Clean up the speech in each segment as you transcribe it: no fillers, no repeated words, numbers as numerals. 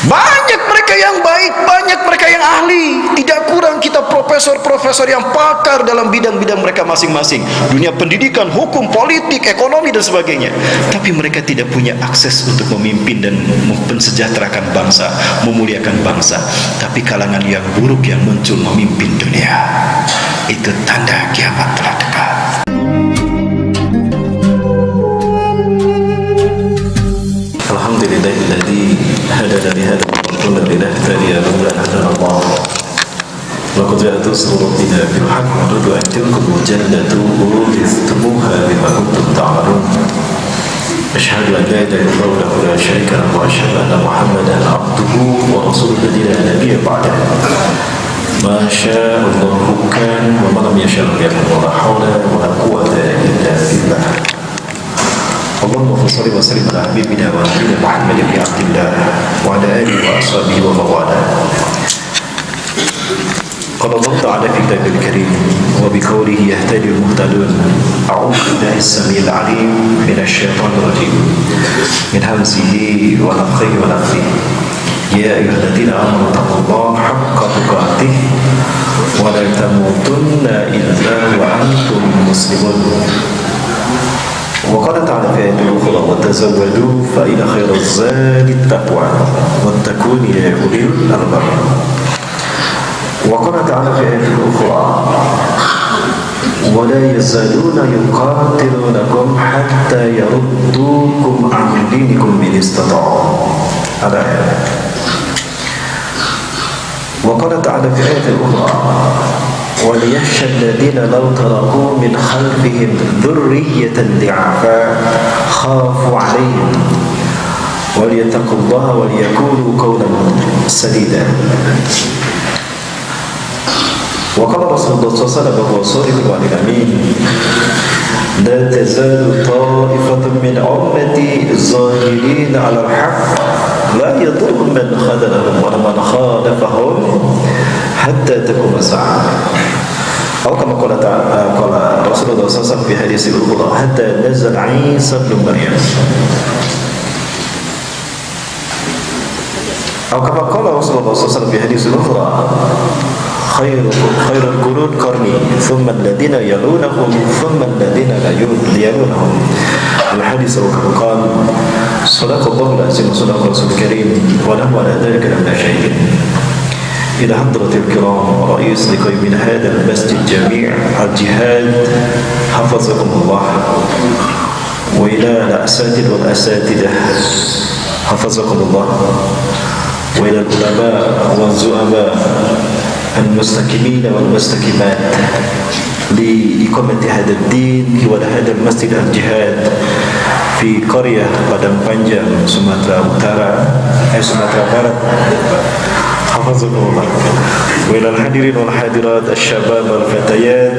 Banyak mereka yang baik, banyak mereka yang ahli. Tidak kurang kita profesor-profesor yang pakar dalam bidang-bidang mereka masing-masing. Dunia pendidikan, hukum, politik, ekonomi dan sebagainya. Tapi mereka tidak punya akses untuk memimpin dan mensejahterakan bangsa, memuliakan bangsa. Tapi kalangan yang buruk yang muncul memimpin dunia. Itu tanda kiamat telah dekat. Alhamdulillahilladzi hadana li hadha wa kunna linahtadiya lawla an hadana Allah. Laqad ja'at rusulullahi bil haqq wa radu an tilkum jannatu urithumuha bima kuntum ta'malun. Asyhadu an la ilaha illallah wa la syarika lahu wa asyhadu anna Muhammadan abduhu wa rasuluhu la nabiyya ba'dahu. Ma syaa Allahu kan wa ma lam yasha' lam yakun wa la hawla wa la quwwata illa billah. Allahumma salli wa sallim ala habibina wa nabiyyina Muhammad ibn Abdillah wa ala alihi wa ashabihi wa man wala. Qala Allah ta'ala fi kitabil karim wa bi qawlihi yahtadi al-muhtadun. A'udzu billahi as-sami'il 'alim minasy syaithanir rajim. Min hamzihi wa nafthihi wa nafthihi. Ya ayyuhalladzina amanu taqullaha haqqa tuqatih wa la tamutunna illa wa antum muslimun. وقال تعالى في آية أخرى وتزودوا فإن خير الزاد التقوى واتقون يا أولي الألباب. وقال تعالى في آية أخرى ولا يزالون يقاتلونكم حتى يردوكم عن دينكم إن استطاعوا. الآية. وقال تعالى في آية أخرى وليخشى الذين لو تركوا من خلفهم ذرية ضعافا خافوا عليهم وليتقوا الله وليقولوا قولا سديدا. وقال رسول الله صلى الله عليه وسلم وهو صادق الوعد الأمين لا تزال طائفة من أمتي ظاهرين على الحق لا يضرهم من خذلهم ولا من خالفهم حتى تقوم الساعة. أو كما قال رسول الله صلى الله عليه وسلم في حديث الأخرى حتى نزل عيسى بن مريم. أو كما قال رسول الله صلى الله عليه وسلم في حديث الأخرى خير القرون قرني ثم الذين يلونهم ثم الذين يلونهم. الحديث كما قال صدق الله العظيم وصدق الرسول الكريم ونحن على ذلك من الشاهدين. إلى حضرة الكرام رئيس لقيم من هذا المسجد جميع الجهاد حفظكم الله وإلى الأساتذة والأساتذة حفظكم الله وإلى العلماء والزعماء المستقيمين والمستقيمات لإقامة هذا الدين وهذا هذا المسجد الجهاد في قرية Padang Panjang Sumatera Utara Sumatera Barat. Hafazullah. Wa ilal hadirin wal hadirat asy-syabab wal fatayat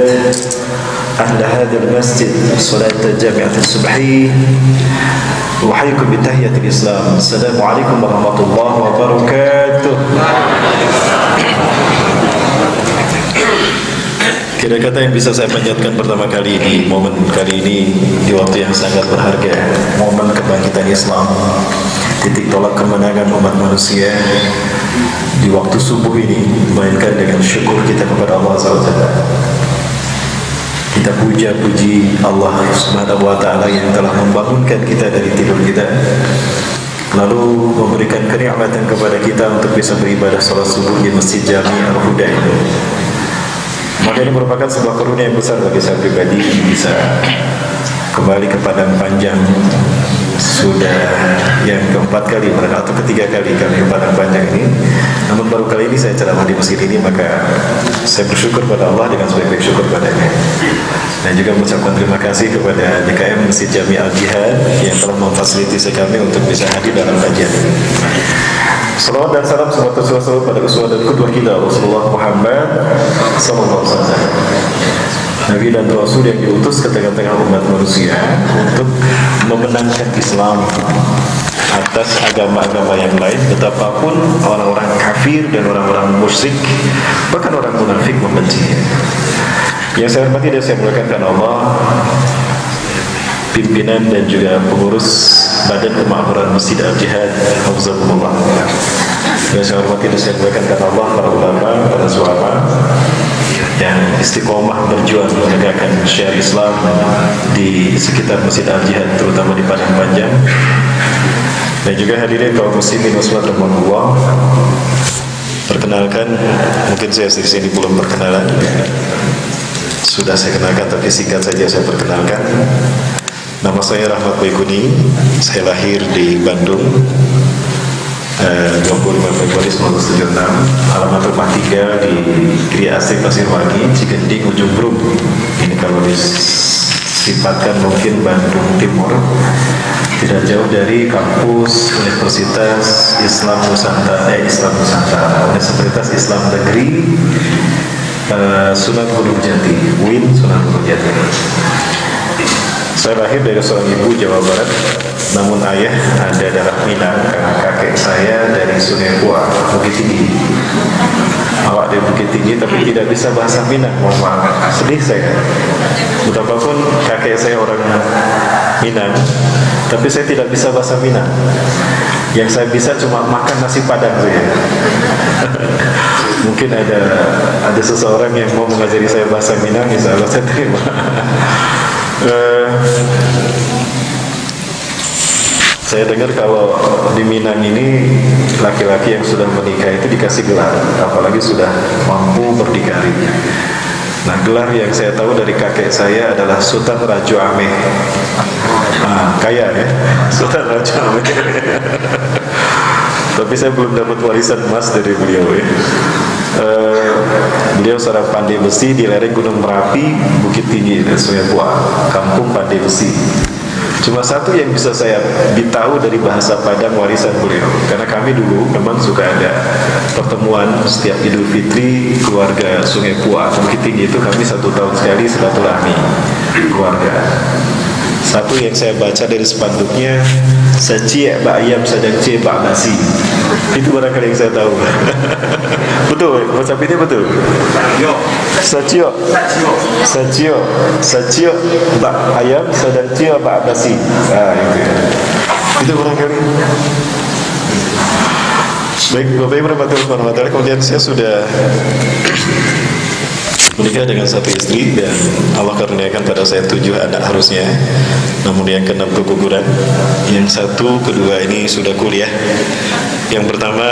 ahli hadzal masjid salat jami'at as-subhi uhayyikum bi tahiyatil islam. Assalamu alaikum warahmatullahi wabarakatuh. Kira-kata yang bisa saya panjatkan pertama kali di momen kali ini, di waktu yang sangat berharga, momen kebangkitan Islam, titik tolak kemenangan umat manusia di waktu subuh ini, melainkan dengan syukur kita kepada Allah SWT. Kita puja-puji Allah Subhanahu wa Ta'ala yang telah membangunkan kita dari tidur kita, lalu memberikan kenikmatan kepada kita untuk bisa beribadah salat subuh di Masjid Jami Al-Huda ini. Maka ini merupakan sebuah karunia yang besar bagi saya pribadi bisa kembali ke Padang Panjang. Sudah yang keempat kali atau ketiga kali kami ke Padang Panjang ini. Namun baru kali ini saya ceramah di masjid ini, maka saya bersyukur pada Allah dengan sebaik-baik syukur padanya. Dan juga mengucapkan terima kasih kepada DKM Masjid Jami Al-Jihad yang telah memfasilitasi kami untuk bisa hadir dalam kajian ini. Salawat dan salam semoga selalu pada uswah dan qudwah kita Rasulullah Muhammad sallallahu alaihi wasallam, Nabi dan Rasul yang diutus ke tengah-tengah umat manusia untuk memenangkan Islam atas agama-agama yang lain, betapapun orang-orang kafir dan orang-orang musyrik bahkan orang munafik membencinya. Yang saya hormati dan saya muliakan karena Allah, pimpinan dan juga pengurus Badan Kemakmuran Masjid Al-Jihad, Hafizahumullah. Yang saya hormati dan saya muliakan karena Allah, para ulama, para ulama yang istiqomah berjuang menegakkan syariat Islam di sekitar Masjid Al-Jihad, terutama di Padang Panjang. Dan juga hadirin kaum muslimin wassalam rahmatullah. Perkenalkan, mungkin saya di sini belum perkenalan. Sudah saya kenalkan, tapi singkat saja saya perkenalkan. Nama saya Rahmat Baikuni. Saya lahir di Bandung 25 Februari 1976. Alamat rumah tinggal di Giri Asri Pasirwangi, Cigending, Ujung Berung. Ini kalau disifatkan mungkin Bandung Timur, tidak jauh dari kampus Universitas Islam Nusantara, Universitas Islam Negeri Sunan Gunung Jati, UIN Sunan Gunung Jati. Saya lahir dari seorang ibu Jawa Barat, namun ayah ada darah Minang karena kakek saya dari Sungai Pua, Bukit Tinggi. Awak dari Bukit Tinggi tapi tidak bisa bahasa Minang, mohon maaf. Sedih saya. Betapapun kakek saya orang Minang, tapi saya tidak bisa bahasa Minang. Yang saya bisa cuma makan nasi padang saja. Mungkin ada seseorang yang mau mengajari saya bahasa Minang, insya Allah saya terima. Saya dengar kalau di Minang ini laki-laki yang sudah menikah itu dikasih gelar, apalagi sudah mampu berdikari. Nah, gelar yang saya tahu dari kakek saya adalah Sultan Raja Ameh. Kaya ya, Sultan Raja Ameh. Tapi saya belum dapat warisan emas dari beliau ya. Beliau seorang pandai besi di lereng Gunung Merapi, Bukit Tinggi, Sungai Pua, kampung pandai besi. Cuma satu yang bisa saya beritahu dari bahasa Padang warisan beliau, karena kami dulu memang suka ada pertemuan setiap Idul Fitri keluarga Sungai Pua, Bukit Tinggi itu kami 1 tahun sekali silaturahmi keluarga. Satu yang saya baca dari spanduknya, "Saciek bak ayam sadang cie bak nasi." Itu barangkali yang saya tahu. Betul, macam ini betul. Saciek bak ayam sadang cie bak nasi. Itu ya. Itu barangkali. Baik, Bapak Ibu warahmatullahi. Kemudian saya sudah menikah dengan 1 istri dan Allah karuniakan pada saya 7 anak harusnya, namun yang ke-6 keguguran. Yang 1, kedua ini sudah kuliah. Yang pertama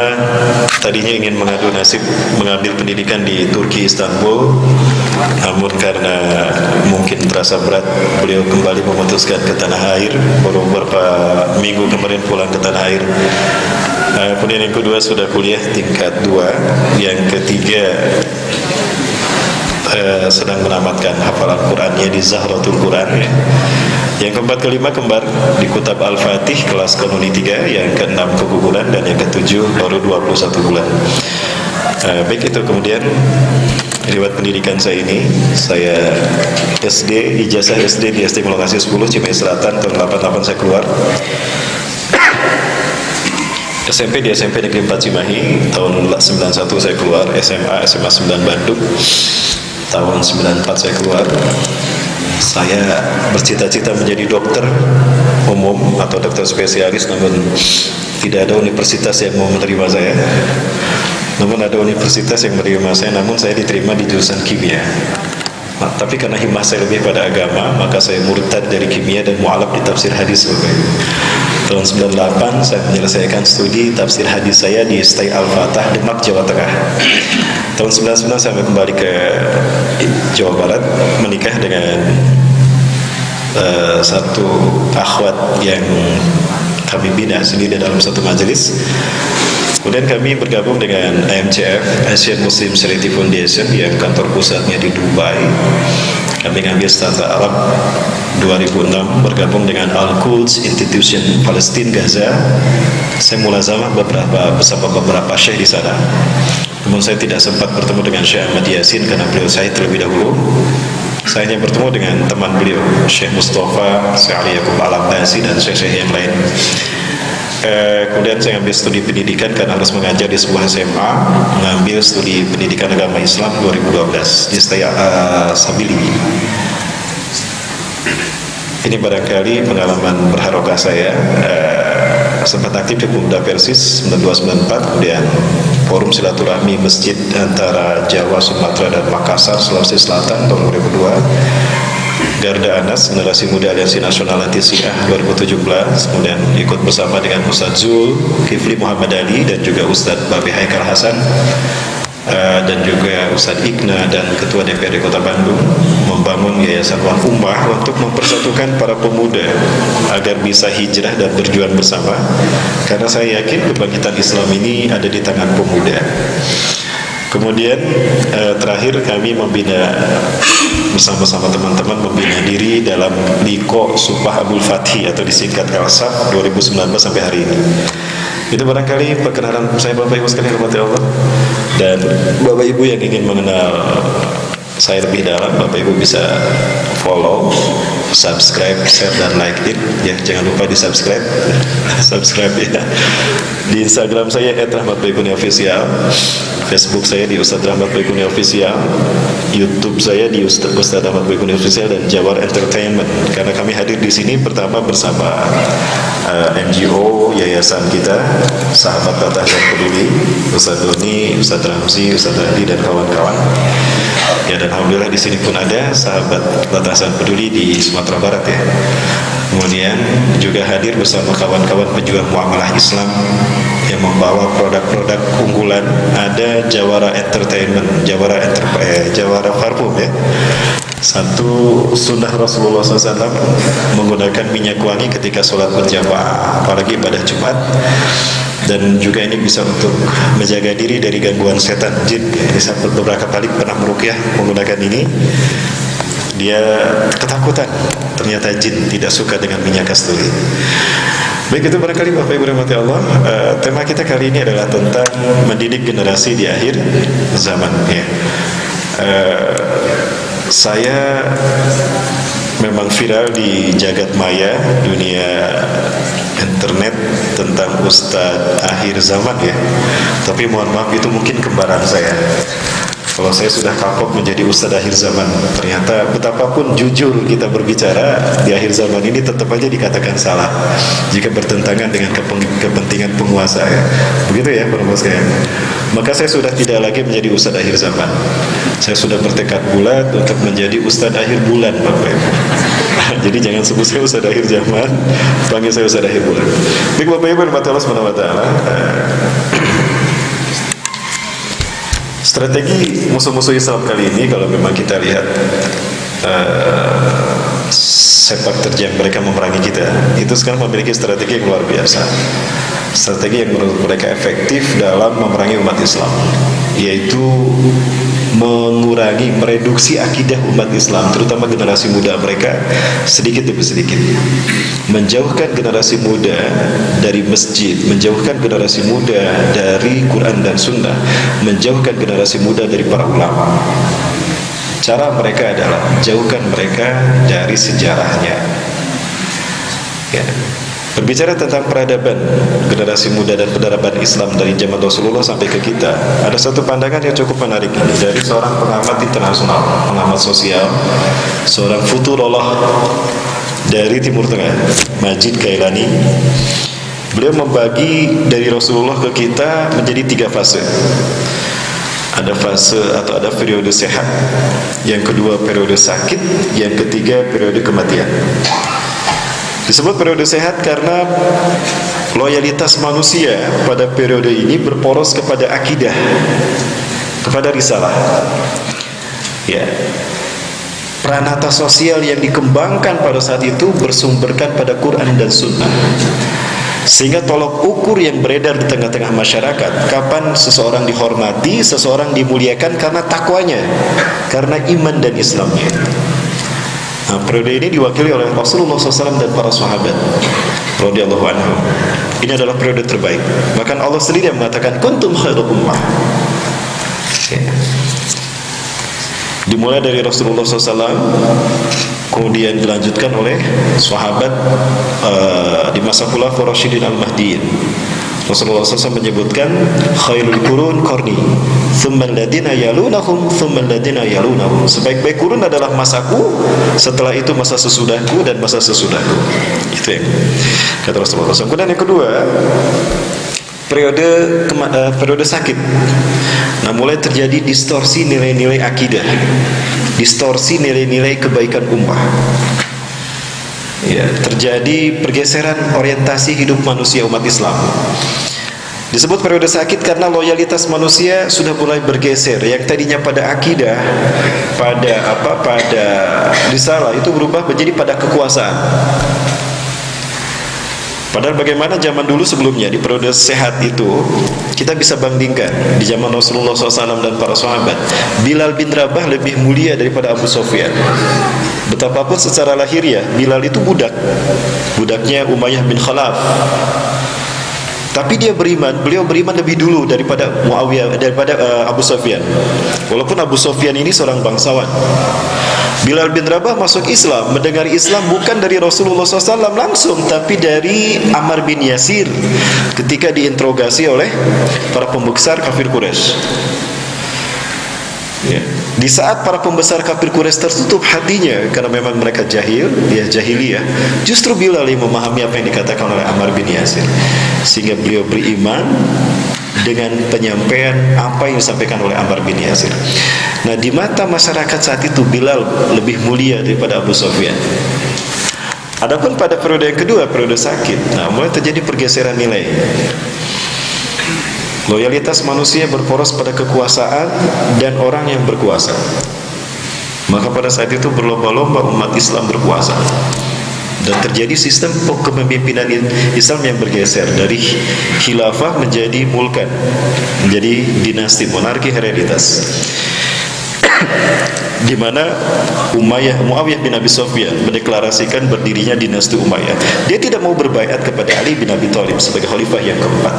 tadinya ingin mengadu nasib mengambil pendidikan di Turki, Istanbul, namun karena mungkin terasa berat, beliau kembali memutuskan ke tanah air. Baru beberapa minggu kemarin pulang ke tanah air. Kemudian yang kedua sudah kuliah tingkat 2. Yang ketiga sedang menamatkan hafalan Qurannya di Zahratul Quran ya. Yang keempat kelima kembar di Kutab Al-Fatih kelas kanuni 3. Yang keenam keguguran dan yang ketujuh baru 21 bulan. Baik, itu kemudian riwayat pendidikan saya ini. Saya SD, ijazah SD di SD Mulakasi 10 Cimahi Selatan tahun 88 saya keluar. SMP di SMP Negeri 4 Cimahi tahun 91 saya keluar. SMA 9 Bandung tahun 94 saya keluar. Saya bercita-cita menjadi dokter umum atau dokter spesialis, namun tidak ada universitas yang mau menerima saya. Namun ada universitas yang menerima saya, namun saya diterima di jurusan kimia. Nah, tapi karena himmah saya lebih pada agama, maka saya murtad dari kimia dan mu'alaf di tafsir hadis. Tahun 98 saya menyelesaikan studi tafsir hadis saya di STI Al-Fatah, Demak, Jawa Tengah. Tahun 99 saya kembali ke Jawa Barat, menikah dengan satu akhwat yang kami bina sendiri dalam satu majelis. Kemudian kami bergabung dengan AMCF, Asian Muslim Charity Foundation, yang kantor pusatnya di Dubai. Kami ngambil standar Arab 2006, bergabung dengan Al-Quds Institution Palestine Gaza. Saya mulazamah bersama beberapa syekh di sana. Namun saya tidak sempat bertemu dengan Syekh Ahmad Yasin karena beliau saya terlebih dahulu. Saya hanya bertemu dengan teman beliau, Syekh Mustafa, Syekh Ali Yaqub Al-Abbasi, dan syekh-syekh yang lain. Kemudian saya ambil studi pendidikan karena harus mengajar di sebuah SMA, mengambil studi pendidikan agama Islam 2012 di STI Sabili. Ini barangkali pengalaman berharokah saya. sempat aktif di Pemuda Persis 9294, kemudian Forum Silaturahmi Masjid antara Jawa, Sumatera, dan Makassar, Sulawesi Selatan tahun 2002, Garda Anas, Generasi Muda Aliansi Nasional Anti Syiah 2017, kemudian ikut bersama dengan Ustadz Zul, Kifli Muhammad Ali, dan juga Ustadz Babi Haikal Hasan, dan juga Ustadz Igna dan Ketua DPRD Kota Bandung, membangun Yayasan Waqf Ummah untuk mempersatukan para pemuda agar bisa hijrah dan berjuang bersama, karena saya yakin kebangkitan Islam ini ada di tangan pemuda. Kemudian terakhir kami membina bersama-sama teman-teman, membina diri dalam Liko Supah Abdul Fathi atau disingkat LSAF 2019 sampai hari ini. Itu barangkali perkenalan saya, Bapak Ibu sekalian rahmati Allah. Dan Bapak Ibu yang ingin mengenal saya lebih dalam, Bapak Ibu bisa follow, subscribe, share, dan like it ya. Jangan lupa di subscribe subscribe ya. Di Instagram saya @rahmatbaikuniofficial, Facebook saya di Ustadz Rahmat Baikuni Official, YouTube saya di Ustadz Rahmat Baikuni Official, dan Jawar Entertainment. Karena kami hadir di sini pertama bersama NGO yayasan kita, Sahabat Batasan Peduli, Ustadz Doni, Ustadz Ramzi, Ustadz Adi, dan kawan-kawan. Ya, dan alhamdulillah di sini pun ada Sahabat Batasan Peduli di Sumatera Barat ya. Kemudian juga hadir bersama kawan-kawan pejuang muamalah Islam yang membawa produk-produk unggulan. Ada Jawara Entertainment, Jawara Parfum ya. Satu sunnah Rasulullah SAW menggunakan minyak wangi ketika sholat berjamaah, apalagi pada Jumat. Dan juga ini bisa untuk menjaga diri dari gangguan setan jin. Ini saya beberapa kali pernah meruqyah menggunakan ini. Dia ketakutan, ternyata jin tidak suka dengan minyak kasturi. Baik, itu barangkali Bapak Ibu rahmati Allah. Tema kita kali ini adalah tentang mendidik generasi di akhir zaman ya. Saya memang viral di jagat maya dunia internet tentang Ustadz akhir zaman ya. Tapi mohon maaf, itu mungkin kembaran saya. Kalau saya sudah kapok menjadi Ustadz akhir zaman, ternyata betapapun jujur kita berbicara di akhir zaman ini tetap aja dikatakan salah jika bertentangan dengan kepentingan penguasa ya. Begitu ya para sekalian. Maka saya sudah tidak lagi menjadi Ustadz akhir zaman. Saya sudah bertekad bulat untuk menjadi Ustadz akhir bulan, Bapak Ibu. Jadi jangan sebut saya Ustadz akhir zaman, panggil saya Ustadz akhir bulan. Baik Bapak Ibu, Allah Subhanahu wa taala. Strategi musuh-musuh Islam kali ini, kalau memang kita lihat sepak terjang mereka memerangi kita, itu sekarang memiliki strategi yang luar biasa. Strategi yang menurut mereka efektif dalam memerangi umat Islam, yaitu mengurangi, mereduksi akidah umat Islam, terutama generasi muda mereka sedikit demi sedikit. Menjauhkan generasi muda dari masjid, menjauhkan generasi muda dari Quran dan Sunnah, menjauhkan generasi muda dari para ulama. Cara mereka adalah jauhkan mereka dari sejarahnya ya. Berbicara tentang peradaban generasi muda dan peradaban Islam dari zaman Rasulullah sampai ke kita, ada satu pandangan yang cukup menarik ini dari seorang pengamat internasional, pengamat sosial, seorang futurolog dari Timur Tengah, Majid Kailani. Beliau membagi dari Rasulullah ke kita menjadi 3 fase. Ada fase atau ada periode sehat, yang kedua periode sakit, yang ketiga periode kematian. Disebut periode sehat karena loyalitas manusia pada periode ini berporos kepada akidah, kepada risalah ya. Pranata sosial yang dikembangkan pada saat itu bersumberkan pada Quran dan Sunnah, sehingga tolok ukur yang beredar di tengah-tengah masyarakat, kapan seseorang dihormati, seseorang dimuliakan karena takwanya, karena iman dan Islamnya. Nah, periode ini diwakili oleh Rasulullah SAW dan para sahabat radhiyallahu anhum. Ini adalah periode terbaik. Bahkan Allah sendiri yang mengatakan kuntum khairu ummah. Dimulai dari Rasulullah SAW, kemudian dilanjutkan oleh sahabat di masa Khulafaur Rasyidin Al-Mahdiyin, Rasulullah SAW menyebutkan khairul qurun qarni, thumma alladhina yalunahum, thumma alladhina yalunahum. Sebaik-baik kurun adalah masaku, setelah itu masa sesudahku, dan masa sesudahku. Itu yang kata Rasulullah SAW. Kemudian yang kedua, periode sakit. Nah, mulai terjadi distorsi nilai-nilai akidah, distorsi nilai-nilai kebaikan ummah. Ya, terjadi pergeseran orientasi hidup manusia umat Islam. Disebut periode sakit karena loyalitas manusia sudah mulai bergeser. Yang tadinya pada akidah, pada risalah, itu berubah menjadi pada kekuasaan. Padahal bagaimana zaman dulu sebelumnya, di periode sehat itu, kita bisa bandingkan di zaman Rasulullah SAW dan para sahabat. Bilal bin Rabah lebih mulia daripada Abu Sufyan. Betapapun secara lahiriah Bilal itu budaknya Umayyah bin Khalaf, tapi beliau beriman lebih dulu daripada Muawiyah, daripada Abu Sufyan. Walaupun Abu Sufyan ini seorang bangsawan. Bilal bin Rabah masuk Islam, mendengar Islam bukan dari Rasulullah SAW langsung, tapi dari Ammar bin Yasir ketika diinterogasi oleh para pembesar kafir Quraisy. Ya. Di saat para pembesar kafir Quraisy tertutup hatinya karena memang mereka jahiliyah, justru Bilal yang memahami apa yang dikatakan oleh Ammar bin Yasir, sehingga beliau beriman dengan penyampaian apa yang disampaikan oleh Ammar bin Yasir. Nah, di mata masyarakat saat itu Bilal lebih mulia daripada Abu Sufyan. Adapun pada periode yang kedua, periode sakit, nah mulai terjadi pergeseran nilai. Loyalitas manusia berporos pada kekuasaan dan orang yang berkuasa. Maka pada saat itu berlomba-lomba umat Islam berkuasa, dan terjadi sistem kepemimpinan Islam yang bergeser dari khilafah menjadi mulkan, menjadi dinasti, monarki hereditas. Di mana Muawiyah bin Abi Sufyan mendeklarasikan berdirinya dinasti Umayyah. Dia tidak mau berbaiat kepada Ali bin Abi Thalib sebagai khalifah yang keempat.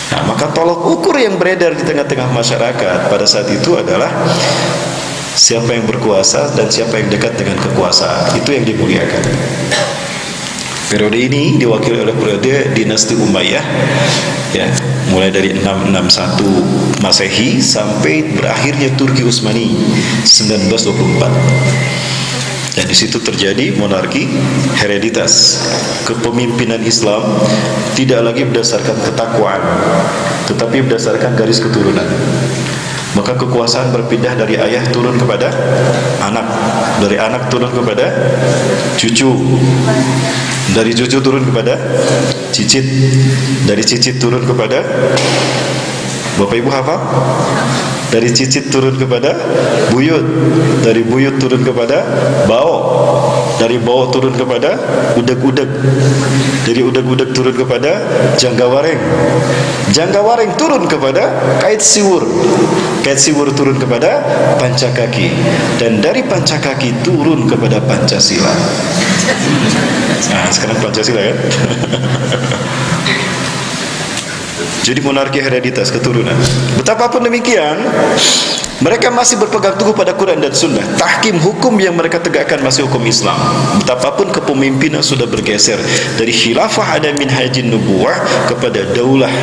Nah, maka tolok ukur yang beredar di tengah-tengah masyarakat pada saat itu adalah siapa yang berkuasa dan siapa yang dekat dengan kekuasaan. Itu yang dimuliakan. Periode ini diwakili oleh periode dinasti Umayyah, ya, mulai dari 661 Masehi sampai berakhirnya Turki Utsmani 1924. Dan di situ terjadi monarki hereditas. Kepemimpinan Islam tidak lagi berdasarkan ketakwaan, tetapi berdasarkan garis keturunan. Maka kekuasaan berpindah dari ayah turun kepada anak, dari anak turun kepada cucu, dari cucu turun kepada cicit, dari cicit turun kepada, Bapak Ibu hafal? Dari cicit turun kepada buyut, dari buyut turun kepada bau, dari bau turun kepada udeg-udeg, dari udeg-udeg turun kepada janggawareng, janggawareng turun kepada kait siwur, kait siwur turun kepada pancakaki, dan dari pancakaki turun kepada Pancasila. Nah, sekarang Pancasila kan? Jadi monarki hereditas keturunan. Betapapun demikian, mereka masih berpegang teguh pada Quran dan Sunnah. Tahkim hukum yang mereka tegakkan masih hukum Islam. Betapapun kepemimpinan sudah bergeser dari khilafah ada minhajin nubuwah kepada daulah,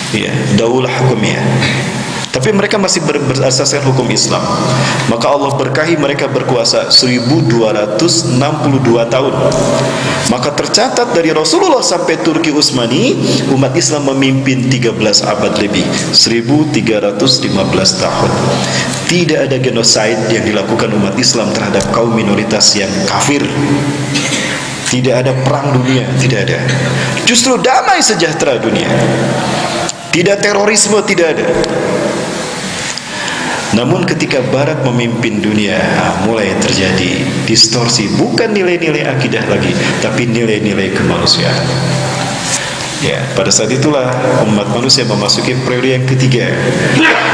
ya, daulah hukumiyah. Tapi mereka masih berasaskan hukum Islam. Maka Allah berkahi mereka berkuasa 1262 tahun. Maka tercatat dari Rasulullah sampai Turki Utsmani, umat Islam memimpin 13 abad lebih, 1315 tahun. Tidak ada genosida yang dilakukan umat Islam terhadap kaum minoritas yang kafir. Tidak ada perang dunia, tidak ada. Justru damai sejahtera dunia. Tidak terorisme, tidak ada. Namun ketika Barat memimpin dunia, mulai terjadi distorsi, bukan nilai-nilai akidah lagi, tapi nilai-nilai kemanusiaan. Ya, pada saat itulah umat manusia memasuki periode yang ketiga,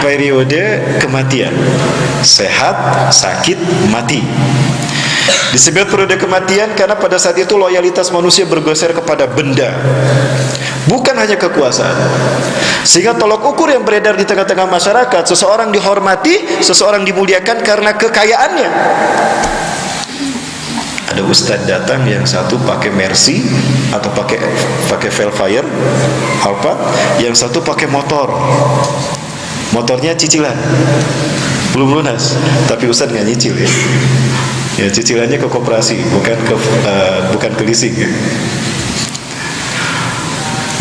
periode kematian. Sehat, sakit, mati. Disebut periode kematian karena pada saat itu loyalitas manusia bergeser kepada benda, bukan hanya kekuasaan. Sehingga tolok ukur yang beredar di tengah-tengah masyarakat, seseorang dihormati, seseorang dimuliakan karena kekayaannya. Ada ada ustadz datang, yang satu pakai Mercy atau pakai Velfire Alphard, yang satu pakai motornya cicilan belum lunas, tapi ustadz nggak nyicil ya. Ya, cicilannya ke koperasi, bukan ke leasing ya.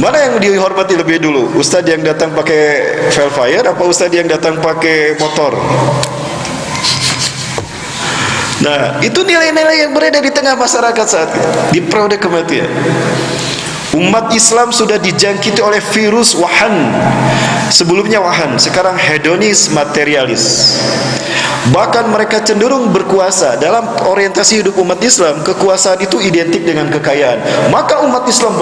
Mana yang dihormati lebih dulu? Ustadz yang datang pakai Velfire apa ustadz yang datang pakai motor? Nah, itu nilai-nilai yang beredar di tengah masyarakat saat ini, di periode kematian. Umat Islam sudah dijangkiti oleh virus Wuhan. Sebelumnya Wuhan, sekarang hedonis materialis. Bahkan mereka cenderung berkuasa. Dalam orientasi hidup umat Islam, kekuasaan itu identik dengan kekayaan. Maka umat Islam,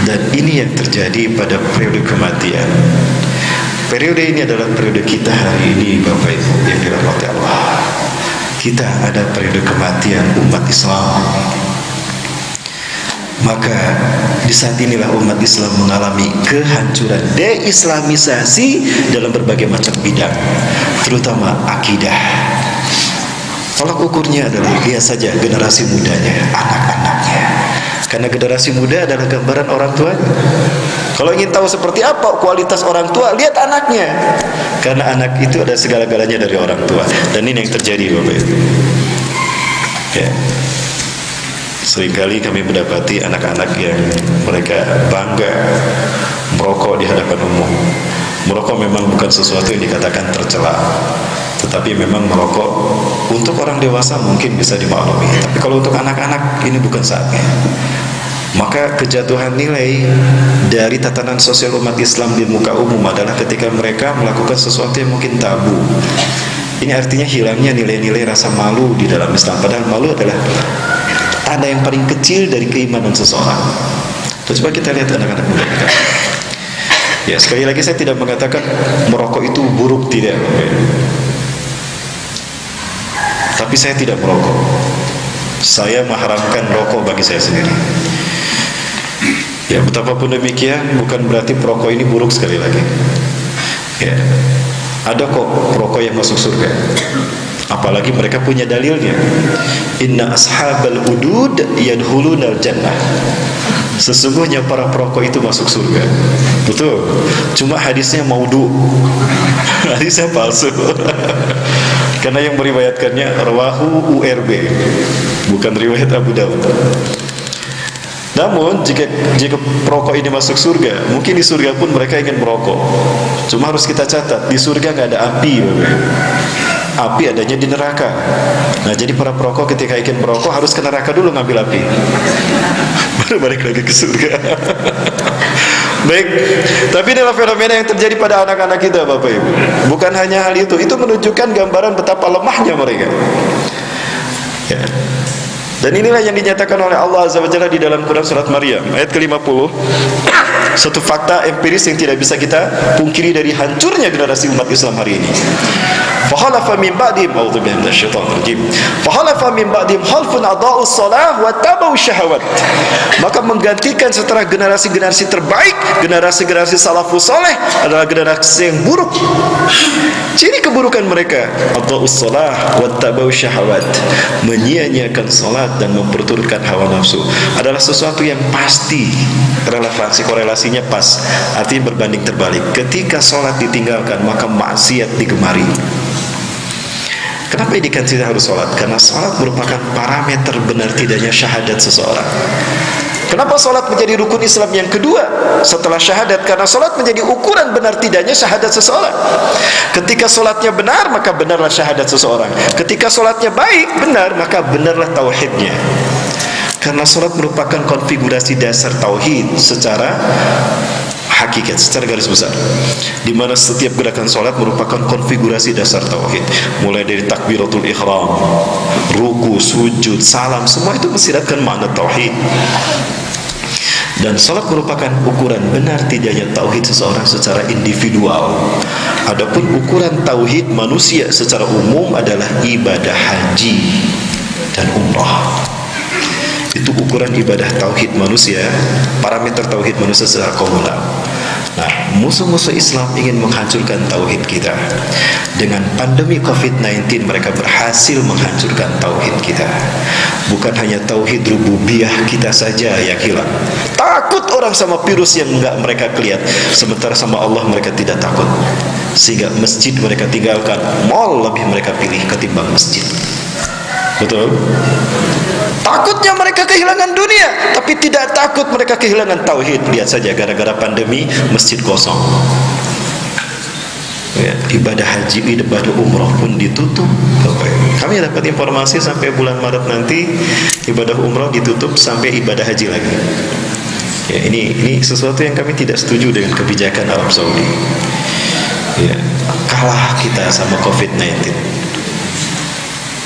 dan ini yang terjadi pada periode kematian. Periode ini adalah periode kita hari ini, Bapak Ibu yang dirahmati Allah. Kita ada periode kematian umat Islam. Maka di saat inilah umat Islam mengalami kehancuran, deislamisasi dalam berbagai macam bidang, terutama akidah. Tolak ukurnya adalah lihat saja generasi mudanya, anak-anaknya. Karena generasi muda adalah gambaran orang tuanya. Kalau ingin tahu seperti apa kualitas orang tua, lihat anaknya. Karena anak itu ada segala-galanya dari orang tua. Dan ini yang terjadi, Bapak Ibu. Ya. Seringkali kami mendapati anak-anak yang mereka bangga merokok di hadapan umum. Merokok memang bukan sesuatu yang dikatakan tercela, tetapi memang merokok untuk orang dewasa mungkin bisa dimaklumi, tapi kalau untuk anak-anak ini bukan saatnya. Maka kejatuhan nilai dari tatanan sosial umat Islam di muka umum adalah ketika mereka melakukan sesuatu yang mungkin tabu. Ini artinya hilangnya nilai-nilai rasa malu di dalam Islam. Padahal malu adalah tanda yang paling kecil dari keimanan seseorang. Coba kita lihat anak-anak muda kita. Ya, sekali lagi saya tidak mengatakan merokok itu buruk, tidak. Tapi saya tidak merokok. Saya mengharamkan rokok bagi saya sendiri. Ya, betapapun demikian bukan berarti perokok ini buruk, sekali lagi. Ya, ada kok perokok yang masuk surga. Apalagi mereka punya dalilnya. Inna ashabal udud yadkhulunal jannah. Sesungguhnya para perokok itu masuk surga. Betul. Cuma hadisnya maudhu. Hadisnya palsu. Karena yang meriwayatkannya rawahu URB, bukan riwayat Abu Dawud. Namun jika perokok ini masuk surga, mungkin di surga pun mereka ingin merokok. Cuma harus kita catat, di surga nggak ada api, Bapak. Api adanya di neraka. Nah, jadi para perokok ketika ingin merokok harus ke neraka dulu ngambil api, baru balik lagi ke surga. Baik, tapi inilah fenomena yang terjadi pada anak-anak kita, Bapak Ibu. Bukan hanya hal itu menunjukkan gambaran betapa lemahnya mereka. Ya. Dan inilah yang dinyatakan oleh Allah Azza wa Jalla di dalam Quran surat Maryam ayat ke-50. Satu fakta empiris yang tidak bisa kita pungkiri dari hancurnya generasi umat Islam hari ini. Fahalafa min ba'dihim a'udzubillahi minasyaitonir rajim. Fahalafa min ba'dihim khalfun adaa'us shalah wa tabau syahawat. Maka menggantikan setelah generasi-generasi terbaik, generasi-generasi salafus saleh adalah generasi yang buruk. Ciri keburukan mereka adaa'us shalah wa tabau syahawat, menyia-nyiakan salat dan memperturutkan hawa nafsu. Adalah sesuatu yang pasti, relevansi korelasinya pas, artinya berbanding terbalik. Ketika salat ditinggalkan maka maksiat digemari. Kenapa indikasi harus salat? Karena salat merupakan parameter benar tidaknya syahadat seseorang. Kenapa salat menjadi rukun Islam yang kedua setelah syahadat? Karena salat menjadi ukuran benar tidaknya syahadat seseorang. Ketika salatnya benar, maka benarlah syahadat seseorang. Ketika salatnya baik, benar, maka benarlah tauhidnya. Karena salat merupakan konfigurasi dasar tauhid secara hakikat, secara garis besar, di mana setiap gerakan salat merupakan konfigurasi dasar tauhid, mulai dari takbiratul ihram, ruku, sujud, salam, semua itu mensyiratkan makna tauhid. Dan salat merupakan ukuran benar tidaknya tauhid seseorang secara individual. Adapun ukuran tauhid manusia secara umum adalah ibadah haji dan umrah. Itu ukuran ibadah tauhid manusia, parameter tauhid manusia secara komunal. Nah, Musuh-musuh Islam ingin menghancurkan tauhid kita. Dengan pandemi COVID-19 mereka berhasil menghancurkan tauhid kita. Bukan hanya tauhid rububiyah kita saja yang hilang. Takut orang sama virus yang enggak mereka lihat, sementara sama Allah mereka tidak takut. Sehingga masjid mereka tinggalkan, mall lebih mereka pilih ketimbang masjid. Betul? Takutnya mereka kehilangan dunia, tapi tidak takut mereka kehilangan tauhid. Lihat saja, gara-gara pandemi masjid kosong. Ya, ibadah haji, ibadah umroh pun ditutup. Kami dapat informasi sampai bulan Maret nanti ibadah umroh ditutup sampai ibadah haji lagi. Ya, ini sesuatu yang kami tidak setuju dengan kebijakan Arab Saudi. Ya, kalah kita sama COVID-19.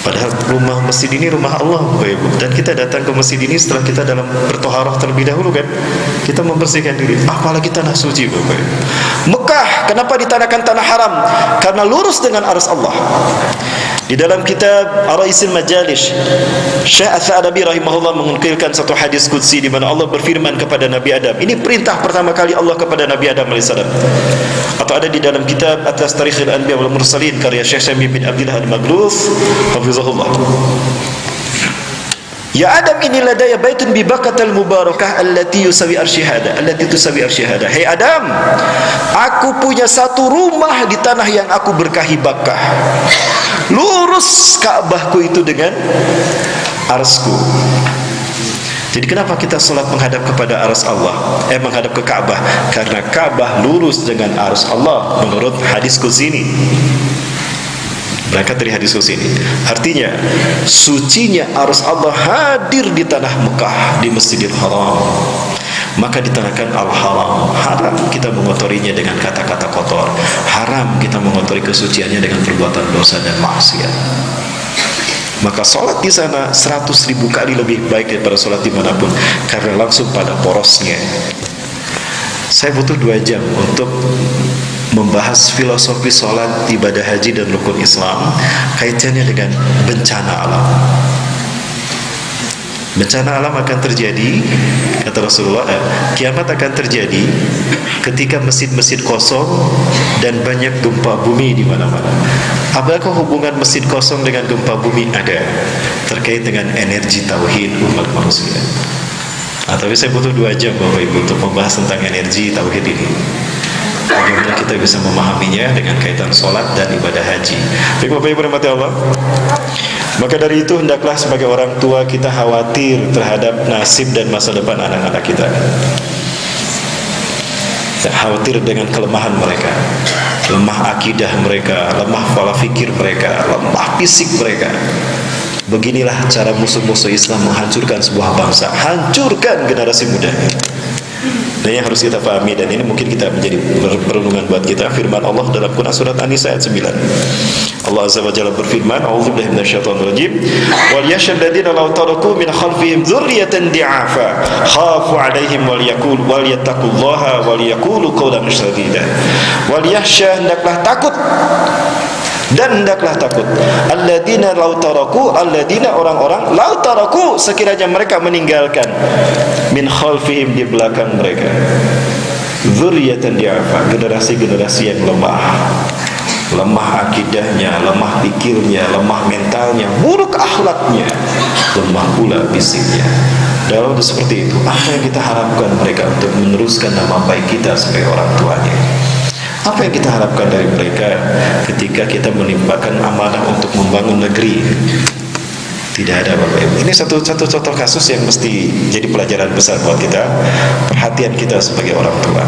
Padahal rumah masjid ini rumah Allah, Bapak Ibu. Dan kita datang ke masjid ini setelah kita dalam bertoharoh terlebih dahulu kan. Kita membersihkan diri. Apalagi tanah suci, Bapak Ibu. Mekah, kenapa ditanakan tanah haram? Karena lurus dengan arus Allah. Di dalam kitab Araisil Majalis, Syekh As-Sa'dabi rahimahullah menukilkan satu hadis qudsi di mana Allah berfirman kepada Nabi Adam. Ini perintah pertama kali Allah kepada Nabi Adam alaihissalam. Atau ada di dalam kitab Atlas Tarikhil Anbiya wal Mursalin karya Syekh Syami bin Abdullah Al-Maghluf hafizahullah. Ya Adam, ini ladaya baitun bi baqatal mubarakah allati yusawi arsyihada, allati tusawi arsyihada. Hai Adam, aku punya satu rumah di tanah yang aku berkahi Bakkah. Lurus Ka'bahku itu dengan arsku. Jadi kenapa kita salat menghadap kepada ars Allah? Menghadap ke Ka'bah, karena Ka'bah lurus dengan ars Allah menurut hadis qudsi ini. Berangkat dari hadis qudsi ini. Artinya, sucinya arus Allah hadir di tanah Mekah, di Masjidil Haram. Maka ditanakan al-haram. Haram kita mengotorinya dengan kata-kata kotor. Haram kita mengotori kesuciannya dengan perbuatan dosa dan maksiat. Maka sholat di sana 100.000 kali lebih baik daripada sholat dimanapun, karena langsung pada porosnya. Saya butuh 2 jam untuk membahas filosofi sholat, ibadah haji dan rukun Islam, kaitannya dengan bencana alam. Bencana alam akan terjadi, kata Rasulullah, kiamat akan terjadi ketika masjid-masjid kosong dan banyak gempa bumi di mana-mana. Apakah hubungan masjid kosong dengan gempa bumi? Ada, terkait dengan energi tauhid umat manusia. Tapi saya butuh 2 jam Bapak Ibu untuk membahas tentang energi tauhid ini. Bagaimana kita bisa memahaminya dengan kaitan sholat dan ibadah haji. Baik Bapak Ibu rahmati Allah. Maka dari itu hendaklah sebagai orang tua kita khawatir terhadap nasib dan masa depan anak-anak kita. Khawatir dengan kelemahan mereka, lemah akidah mereka, lemah pola fikir mereka, lemah fisik mereka. Beginilah cara musuh-musuh Islam menghancurkan sebuah bangsa, hancurkan generasi muda. Dan yang harus kita pahami, dan ini mungkin kita menjadi perenungan buat kita, firman Allah dalam Quran surat An-Nisa ayat 9. Allah Azza wa Jalla berfirman, a'udzubillahi minasyaitonir rajim, wal yashhad alladziina law taraku min khalfihim dzurriyyatan di'afa khafu 'alaihim wal yattaqullaha wal yaqulu qawlan sadida. Wal yashhad, hendaklah takut dan hendaklah takut alladzina law taraku, alladzina orang-orang law taraku, sekiranya mereka meninggalkan min khalfihim, di belakang mereka, dzurriyyatan di'afa, generasi-generasi yang lemah akidahnya, lemah pikirnya, lemah mentalnya, buruk akhlaknya, lemah pula fisiknya. Kalau seperti itu, apa yang kita harapkan mereka untuk meneruskan nama baik kita sebagai orang tuanya? Apa yang kita harapkan dari mereka ketika kita menimpakan amanah untuk membangun negeri? Tidak ada Bapak Ibu. Ini satu contoh kasus yang mesti jadi pelajaran besar buat kita, perhatian kita sebagai orang tua.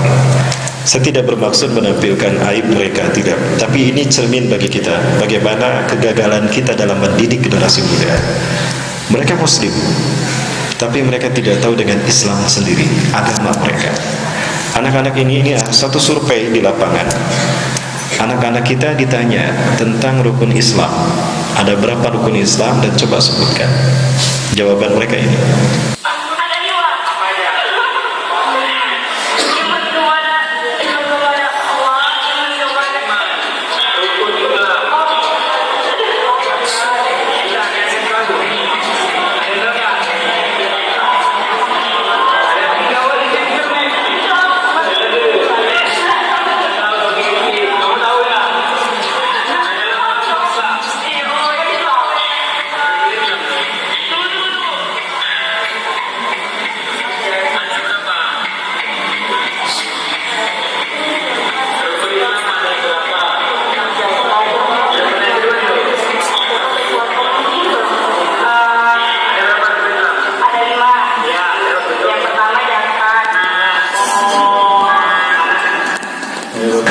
Saya tidak bermaksud menampilkan aib mereka, tidak. Tapi ini cermin bagi kita, bagaimana kegagalan kita dalam mendidik generasi muda. Mereka Muslim, tapi mereka tidak tahu dengan Islam sendiri, agama mereka. Anak-anak ini satu survei di lapangan. Anak-anak kita ditanya tentang rukun Islam, ada berapa rukun Islam, dan coba sebutkan. Jawaban mereka ini.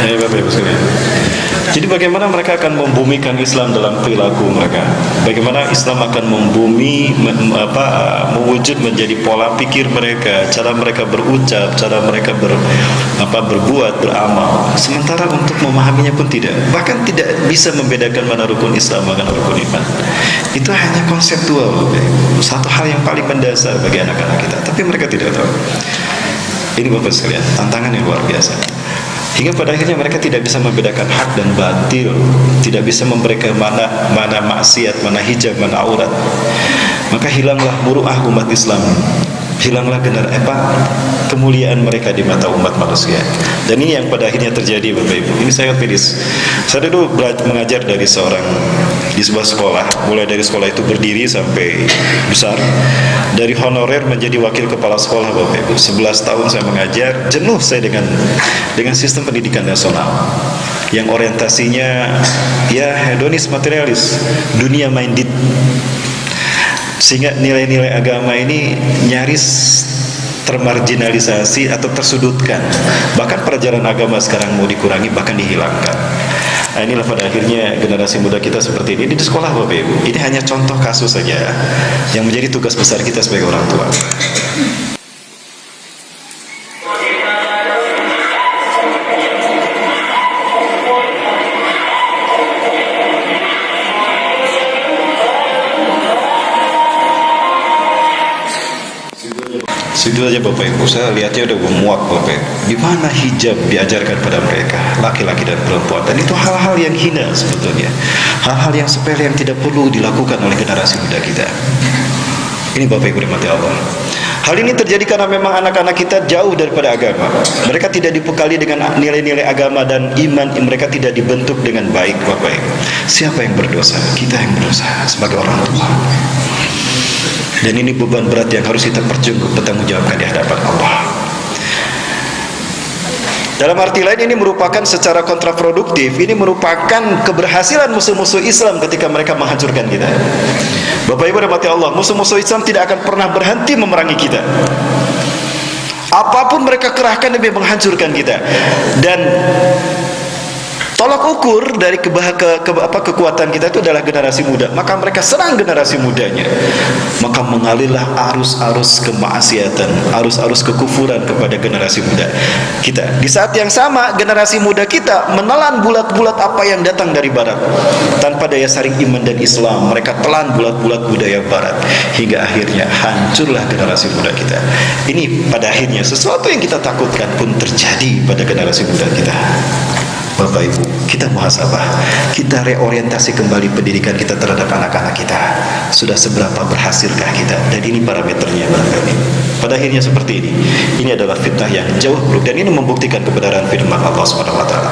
Ya Bapak Ibu sekalian. Jadi bagaimana mereka akan membumikan Islam dalam perilaku mereka? Bagaimana Islam akan mewujud menjadi pola pikir mereka, cara mereka berucap, cara mereka berbuat, beramal. Sementara untuk memahaminya pun tidak. Bahkan tidak bisa membedakan mana rukun Islam dengan rukun iman. Itu hanya konseptual, satu hal yang paling mendasar bagi anak-anak kita. Tapi mereka tidak tahu. Ini Bapak sekalian, tantangan yang luar biasa. Hingga pada akhirnya mereka tidak bisa membedakan hak dan batil, tidak bisa membedakan mana maksiat, mana hijab, mana aurat. Maka hilanglah muruah umat Islam, hilanglah kemuliaan mereka di mata umat manusia. Dan ini yang pada akhirnya terjadi Bapak Ibu. Ini sangat miris. Saya dulu mengajar di sebuah sekolah, mulai dari sekolah itu berdiri sampai besar, dari honorer menjadi wakil kepala sekolah Bapak Ibu. 11 tahun saya mengajar, jenuh saya dengan sistem pendidikan nasional yang orientasinya ya hedonis, materialis, dunia minded, sehingga nilai-nilai agama ini nyaris termarginalisasi atau tersudutkan. Bahkan pelajaran agama sekarang mau dikurangi, bahkan dihilangkan. Nah, inilah pada akhirnya generasi muda kita seperti ini di sekolah Bapak Ibu. Ini hanya contoh kasus saja yang menjadi tugas besar kita sebagai orang tua. Itu aja Bapak Ibu, saya lihatnya udah memuak Bapak Ibu. Di mana hijab diajarkan pada mereka, laki-laki dan perempuan, dan itu hal-hal yang hina sebetulnya, hal-hal yang sepele yang tidak perlu dilakukan oleh generasi muda kita. Ini Bapak Ibu rahmati Allah. Hal ini terjadi karena memang anak-anak kita jauh daripada agama. Mereka tidak dibekali dengan nilai-nilai agama dan iman, mereka tidak dibentuk dengan baik Bapak Ibu. Siapa yang berdosa? Kita yang berdosa sebagai orang tua. Dan ini beban berat yang harus kita pertanggungjawabkan di hadapan Allah. Dalam arti lain ini merupakan secara kontraproduktif, ini merupakan keberhasilan musuh-musuh Islam ketika mereka menghancurkan kita. Bapak Ibu rahmati Allah, musuh-musuh Islam tidak akan pernah berhenti memerangi kita. Apapun mereka kerahkan demi menghancurkan kita. Dan tolak ukur dari kekuatan kita itu adalah generasi muda. Maka mereka serang generasi mudanya. Maka mengalirlah arus-arus kemaksiatan, arus-arus kekufuran kepada generasi muda kita. Di saat yang sama, generasi muda kita menelan bulat-bulat apa yang datang dari barat. Tanpa daya saring iman dan Islam, mereka telan bulat-bulat budaya barat. Hingga akhirnya hancurlah generasi muda kita. Ini pada akhirnya sesuatu yang kita takutkan pun terjadi pada generasi muda kita. Bapak Ibu, kita muhasabah, kita reorientasi kembali pendidikan kita terhadap anak-anak kita. Sudah seberapa berhasilkah kita? Dan ini parameternya barangkali. Pada akhirnya seperti ini. Ini adalah fitnah yang jauh buruk, dan ini membuktikan kebenaran firman Allah Subhanahu wa taala.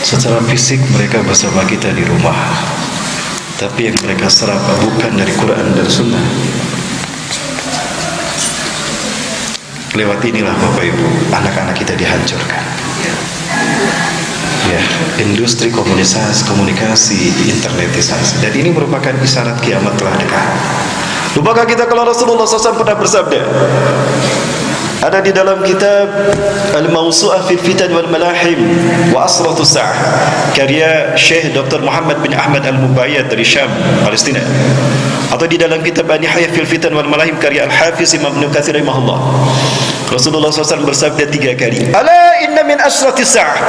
Secara fisik mereka bersama kita di rumah, tapi yang mereka serap bukan dari Quran dan Sunnah. Lewat inilah Bapak Ibu, anak-anak kita dihancurkan. Ya, industri komunikasi, internetisasi, dan ini merupakan isyarat kiamat telah dekat. Lupakah kita kalau Rasulullah SAW pernah bersabda? Ada di dalam kitab Al-Mawsu'ah fil Fitan wal Malahim wa Asratus Sa'ah, karya Syekh Dr. Muhammad bin Ahmad Al-Mubayyad dari Syam, Palestina. Atau di dalam kitab An-Nihayah fil Fitan wal Malahim karya Al-Hafiz Imam Ibnu Katsir rahimahullah. Rasulullah SAW bersabda 3 kali, ala inna min asratis sa'ah,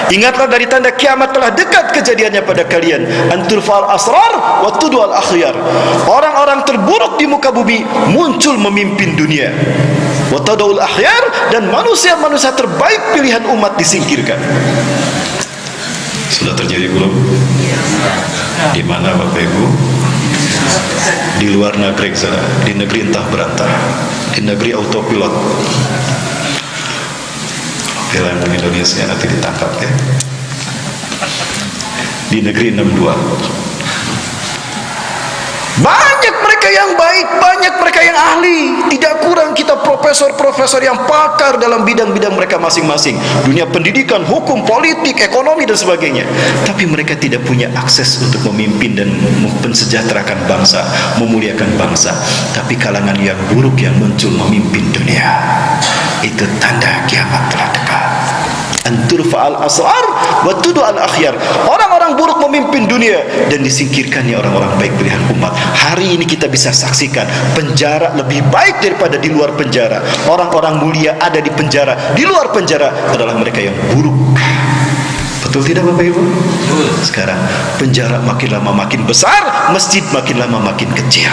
ingatlah dari tanda kiamat telah dekat kejadiannya pada kalian, antul fa'al asrar wa tudu al akhyar, orang-orang terburuk di muka bumi muncul memimpin dunia, wa tadul akhyar, dan manusia-manusia terbaik pilihan umat disingkirkan. Sudah terjadi belum? Di mana Bapak Ibu? Di luar negeri sana, di negeri entah berantah, di negeri autopilot. Film Indonesia nanti ditangkap ya. Di negeri 62. Banyak mereka yang baik, banyak mereka yang ahli. Tidak kurang kita profesor-profesor yang pakar dalam bidang-bidang mereka masing-masing. Dunia pendidikan, hukum, politik, ekonomi dan sebagainya. Tapi mereka tidak punya akses untuk memimpin dan mensejahterakan bangsa, memuliakan bangsa. Tapi kalangan yang buruk yang muncul memimpin dunia. Itu tanda kiamat telah dekat. Antur fa'al asrar wa tudu al akhyar, orang-orang buruk memimpin dunia dan disingkirkannya orang-orang baik pilihan umat. Hari ini kita bisa saksikan penjara lebih baik daripada di luar penjara. Orang-orang mulia ada di penjara, di luar penjara adalah mereka yang buruk. Betul tidak Bapak Ibu? Sekarang penjara makin lama makin besar, masjid makin lama makin kecil.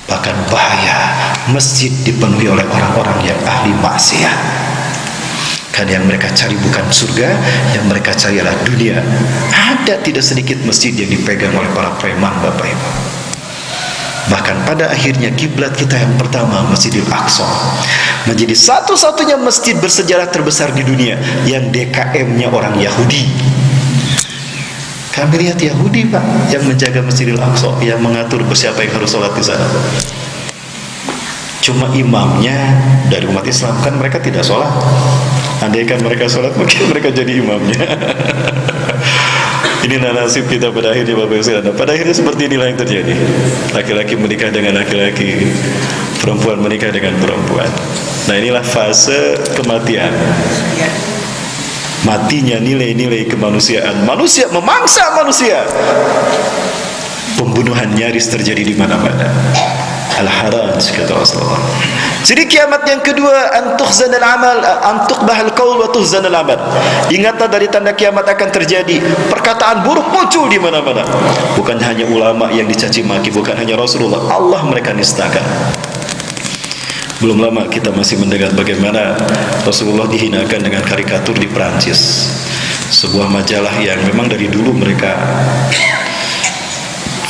Bahkan bahaya, masjid dipenuhi oleh orang-orang yang ahli maksiat. Kan yang mereka cari bukan surga, yang mereka cari adalah dunia. Ada tidak sedikit masjid yang dipegang oleh para preman Bapak Ibu. Bahkan pada akhirnya kiblat kita yang pertama, Masjidil Aqsa, menjadi satu-satunya masjid bersejarah terbesar di dunia yang DKM-nya orang Yahudi. Kami lihat Yahudi Pak yang menjaga Masjidil Aqsa, yang mengatur bersiapa yang harus sholat di sana. Cuma imamnya dari umat Islam, kan mereka tidak sholat. Andaikan mereka sholat, mungkin mereka jadi imamnya. Inilah nasib kita pada akhirnya Bapak Ibu. Pada akhirnya seperti inilah yang terjadi. Laki-laki menikah dengan laki-laki, perempuan menikah dengan perempuan. Nah inilah fase kematian. Matinya nilai-nilai kemanusiaan. Manusia memangsa manusia. Pembunuhan nyaris terjadi di mana-mana. Al-Haraj kata Rasulullah. Jadi kiamat yang kedua, antukhzanal amal, antuqbahal qaul wa tuhzanal amal. Ingatlah dari tanda kiamat akan terjadi perkataan buruk muncul di mana-mana. Bukan hanya ulama yang dicaci maki, bukan hanya Rasulullah, Allah mereka nistakan. Belum lama kita masih mendengar bagaimana Rasulullah dihinakan dengan karikatur di Perancis. Sebuah majalah yang memang dari dulu mereka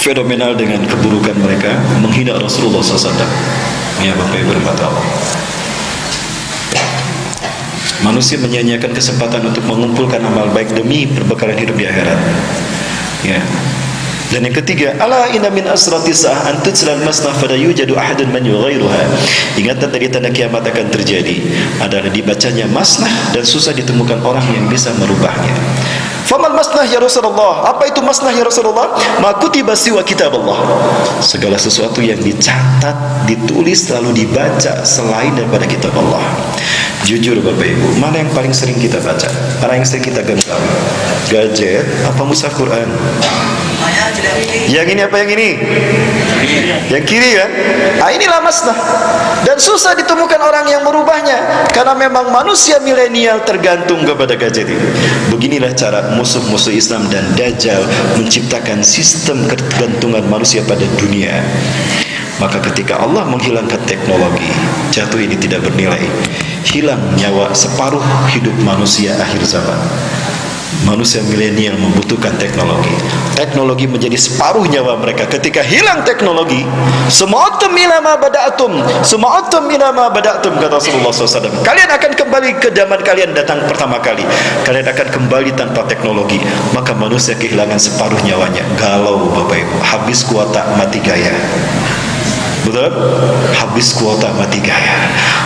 fenomenal dengan keburukan mereka, menghina Rasulullah SAW. Ya Bapak Ibu bermata Allah. Manusia menyia-nyiakan kesempatan untuk mengumpulkan amal baik demi perbekalan hidup di akhirat. Ya. Dan yang ketiga, ala inna min asratis sa'ah an tutsal masnah fala yujadu ahadun man yughayyiruha. Ingatlah tadi tanda kiamat akan terjadi adalah dibacanya masnah dan susah ditemukan orang yang bisa merubahnya. Famal masnah ya Rasulullah? Apa itu masnah ya Rasulullah? Ma kutiba siwa kitab Allah. Segala sesuatu yang dicatat, ditulis lalu dibaca selain daripada kitab Allah. Jujur Bapak Ibu, mana yang paling sering kita baca? Mana yang sering kita genggam? Gadget apa mushaf Quran? Yang ini apa yang ini? Yang kiri kan? Nah, inilah masnah. Dan susah ditemukan orang yang merubahnya karena memang manusia milenial tergantung kepada gadget ini. Beginilah cara musuh-musuh Islam dan Dajjal menciptakan sistem ketergantungan manusia pada dunia. Maka ketika Allah menghilangkan teknologi, jatuh ini tidak bernilai. Hilang nyawa separuh hidup manusia akhir zaman. Manusia milenial membutuhkan teknologi. Teknologi menjadi separuh nyawa mereka. Ketika hilang teknologi, sema'atum ila ma bada'atum, sema'atum ila ma bada'atum, kata Rasulullah SAW. Kalian akan kembali ke zaman kalian datang pertama kali. Kalian akan kembali tanpa teknologi. Maka manusia kehilangan separuh nyawanya. Galau Bapak Ibu, habis kuota mati gaya. Betul? Habis kuota mati gaya.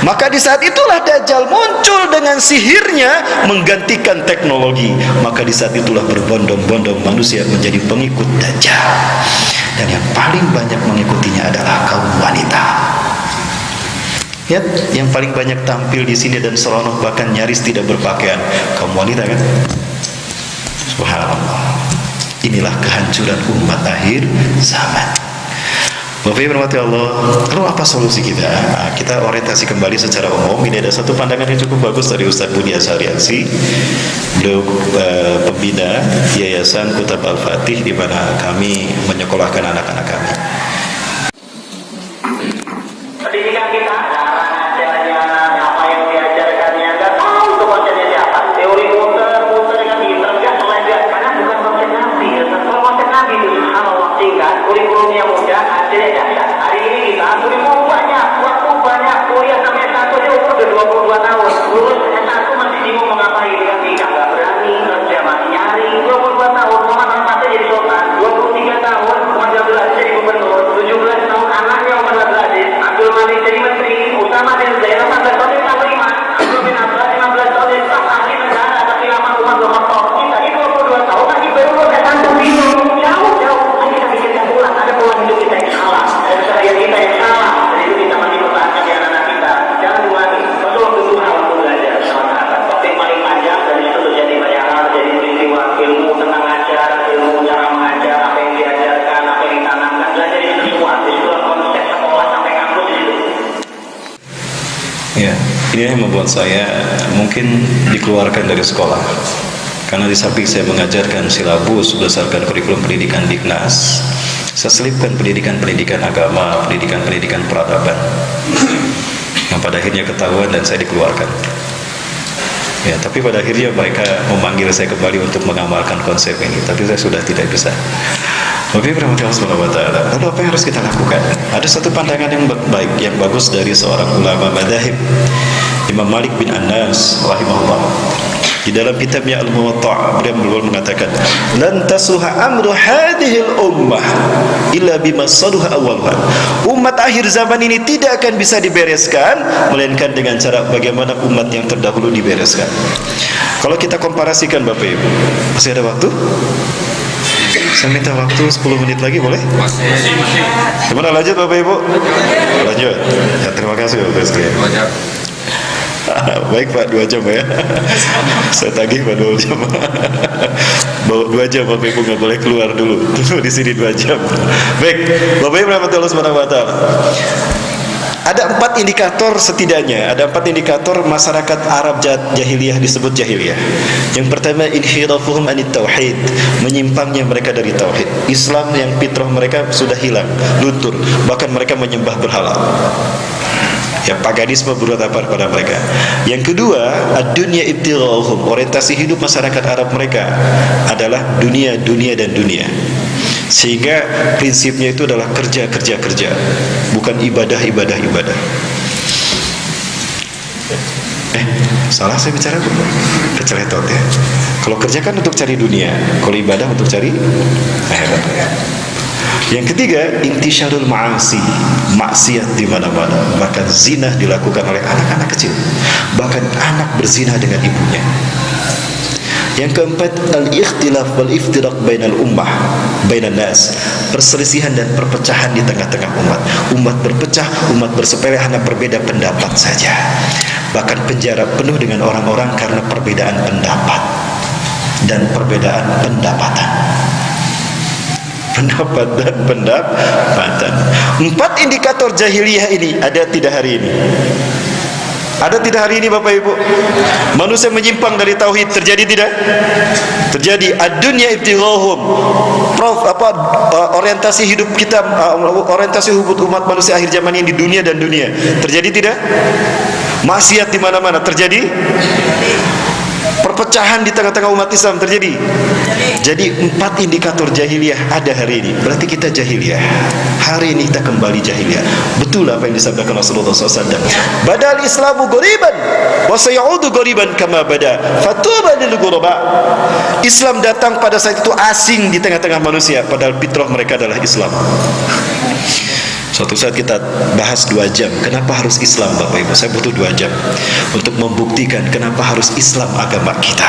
Maka di saat itulah Dajjal muncul dengan sihirnya menggantikan teknologi. Maka di saat itulah berbondong-bondong manusia menjadi pengikut Dajjal. Dan yang paling banyak mengikutinya adalah kaum wanita. Ya, yang paling banyak tampil di sini dan seronok bahkan nyaris tidak berpakaian kaum wanita kan? Subhanallah. Inilah kehancuran umat akhir zaman. Bapak Ibu rahmati Allah, lalu apa solusi kita? Nah, kita orientasi kembali secara umum. Ini ada satu pandangan yang cukup bagus dari Ustaz Budi Asyariansi. Beliau pembina Yayasan Kutab Al-Fatih, di mana kami menyekolahkan anak-anak kami. Pendidikan kita, cara ngajarnya, apa yang diajarkannya, nggak tahu itu konsepnya siapa. Teori muter dengan pinter, nggak belajar, karena bukan konsep Nabi. Kalau konsep Nabi itu subhanallah singkat, kurikulumnya mudah, hasilnya dahsyat. Hari ini kita kurikulum banyak, waktu banyak, kuliah sampai S1 aja umur udah 22 tahun. Lulus S1 masih bingung mau ngapain, dengan nikah nggak berani, kerja masih nyari. 22 tahun, Muhammad Al-Fatih jadi sultan. 23 tahun, Muhammad Al-Fatih jadi gubernur. 17 tahun anaknya Umar Abdulaziz, Abdul Malik jadi menteri, Usama bin Zaid 18 tahun panglima, Abdul bin Abbas 15 tahun jadi staf ahli negara, tapi lama Umar belum mentok. Kita ini 22 tahun lagi baru udah satu bingung, jauh. Nanti kita pikirkan ulang, ada pola hidup kita yang salah, ada keseharian kita yang salah, dan itu kita masih pertahankan di anak-anak kita. Jangan ulangi. Rasulullah dulu waktu belajar sama sahabat, waktu yang paling panjang dan itu terjadi banyak hal, jadi peristiwa ilmu tentang ajar, ilmu cara mengajar, apa yang diajarkan, apa yang ditanamkan, belajar itu semua. Disitulah konsep sekolah sampai kampus di situ. Ya, ini yang membuat saya mungkin dikeluarkan dari sekolah. Karena di samping saya mengajarkan silabus berdasarkan kurikulum pendidikan Diknas, saya selipkan pendidikan-pendidikan agama, pendidikan-pendidikan peradaban. Yang pada akhirnya ketahuan dan saya dikeluarkan. Ya, tapi pada akhirnya mereka memanggil saya kembali untuk mengamalkan konsep ini, tapi saya sudah tidak bisa. Bapak Ibu rahmati Allah Subhanahu wa taala. Lalu apa yang harus kita lakukan? Ada satu pandangan yang baik, yang bagus dari seorang ulama madzhab, Imam Malik bin Anas rahimahullah. Di dalam kitabnya Al-Muwatta' beliau mengatakan, "Lan tasluha amru hadhil ummah illa bima saluha awwaluha." Umat akhir zaman ini tidak akan bisa dibereskan melainkan dengan cara bagaimana umat yang terdahulu dibereskan. Kalau kita komparasikan Bapak Ibu, masih ada waktu? Saya minta waktu 10 menit lagi, boleh? Masih. Gimana, lanjut Bapak Ibu? Lanjut. Ya, terima kasih Bapak sekalian. Baik Pak, 2 jam ya. Saya tagih Pak 2 jam. Bawa 2 jam Bapak Ibu, nggak boleh keluar dulu. Tunggu di sini 2 jam. Baik, Bapak Ibu rahmatullah subhanahu wa ta'ala. Ada 4 indikator setidaknya. Ada 4 indikator masyarakat Arab jahiliyah disebut jahiliyah. Yang pertama, inhirafuhum anit tauhid, menyimpangnya mereka dari tauhid. Islam yang fitrah mereka sudah hilang, luntur. Bahkan mereka menyembah berhala. Ya, paganisme berada pada mereka. Yang kedua, ad-dunya ibtighahum, orientasi hidup masyarakat Arab mereka adalah dunia dan dunia. Sehingga prinsipnya itu adalah kerja, bukan ibadah. Salah saya bicara, keceletot ya. Kalau kerja kan untuk cari dunia, kalau ibadah untuk cari akhirat. Yang ketiga, intisyarul ma'asi, maksiat di mana-mana, bahkan zina dilakukan oleh anak-anak kecil, bahkan anak berzina dengan ibunya. Yang keempat, al-ikhtilaf wal iftiraq bainal ummah, bainan nas, perselisihan dan perpecahan di tengah-tengah umat. Umat berpecah, umat bersepele hanya berbeda pendapat saja. Bahkan penjara penuh dengan orang-orang karena perbedaan pendapat dan perbedaan pendapatan. Pendapat dan pendapatan. 4 indikator jahiliyah ini ada tidak hari ini? Ada tidak hari ini Bapak Ibu? Manusia menyimpang dari tauhid, terjadi tidak? Terjadi. Ad-dunya ibtighahum. Orientasi hidup kita, orientasi hidup umat manusia akhir zaman ini di dunia dan dunia. Terjadi tidak? Maksiat di mana-mana terjadi. Perpecahan di tengah-tengah umat Islam terjadi. Jadi 4 indikator jahiliyah ada hari ini. Berarti kita jahiliyah. Hari ini kita kembali jahiliyah. Betul apa yang disampaikan Rasulullah SAW. Badal Islamu ghoriban wa sayaudu ghoriban kama bada. Fatuba lil ghuraba. Islam datang pada saat itu asing di tengah-tengah manusia, padahal fitrah mereka adalah Islam. Suatu saat kita bahas 2 jam. Kenapa harus Islam Bapak Ibu? Saya butuh 2 jam untuk membuktikan kenapa harus Islam agama kita.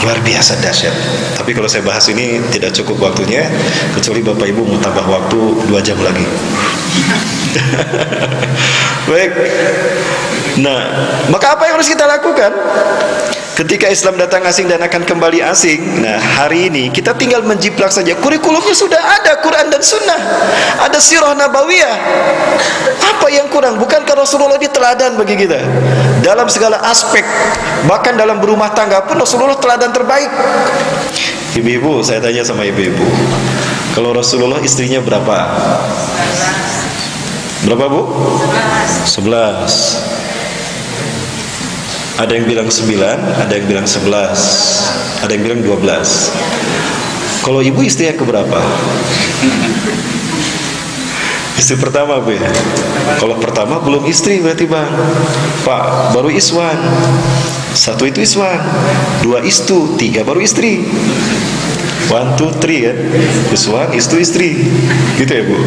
Luar biasa dahsyat. Tapi kalau saya bahas ini tidak cukup waktunya, kecuali Bapak Ibu mau tambah waktu 2 jam lagi. Baik. Nah, maka apa yang harus kita lakukan? Ketika Islam datang asing dan akan kembali asing, nah hari ini kita tinggal menjiplak saja. Kurikulumnya sudah ada, Quran dan Sunnah, ada sirah nabawiyah. Apa yang kurang? Bukankah Rasulullah ini teladan bagi kita dalam segala aspek, bahkan dalam berumah tangga pun Rasulullah teladan terbaik. Ibu-ibu, saya tanya sama ibu-ibu, kalau Rasulullah istrinya berapa? Berapa, Bu? 11. Ada yang bilang 9, ada yang bilang 11, ada yang bilang 12. Kalau ibu istrinya keberapa? Istri pertama, Bu ya? Kalau pertama belum istri berarti, Bang. Pak, baru iswan. 1 itu iswan, 2 istu, 3 baru istri. 1, 2, 3 kan? Iswan, istu, istri. Gitu ya, Bu?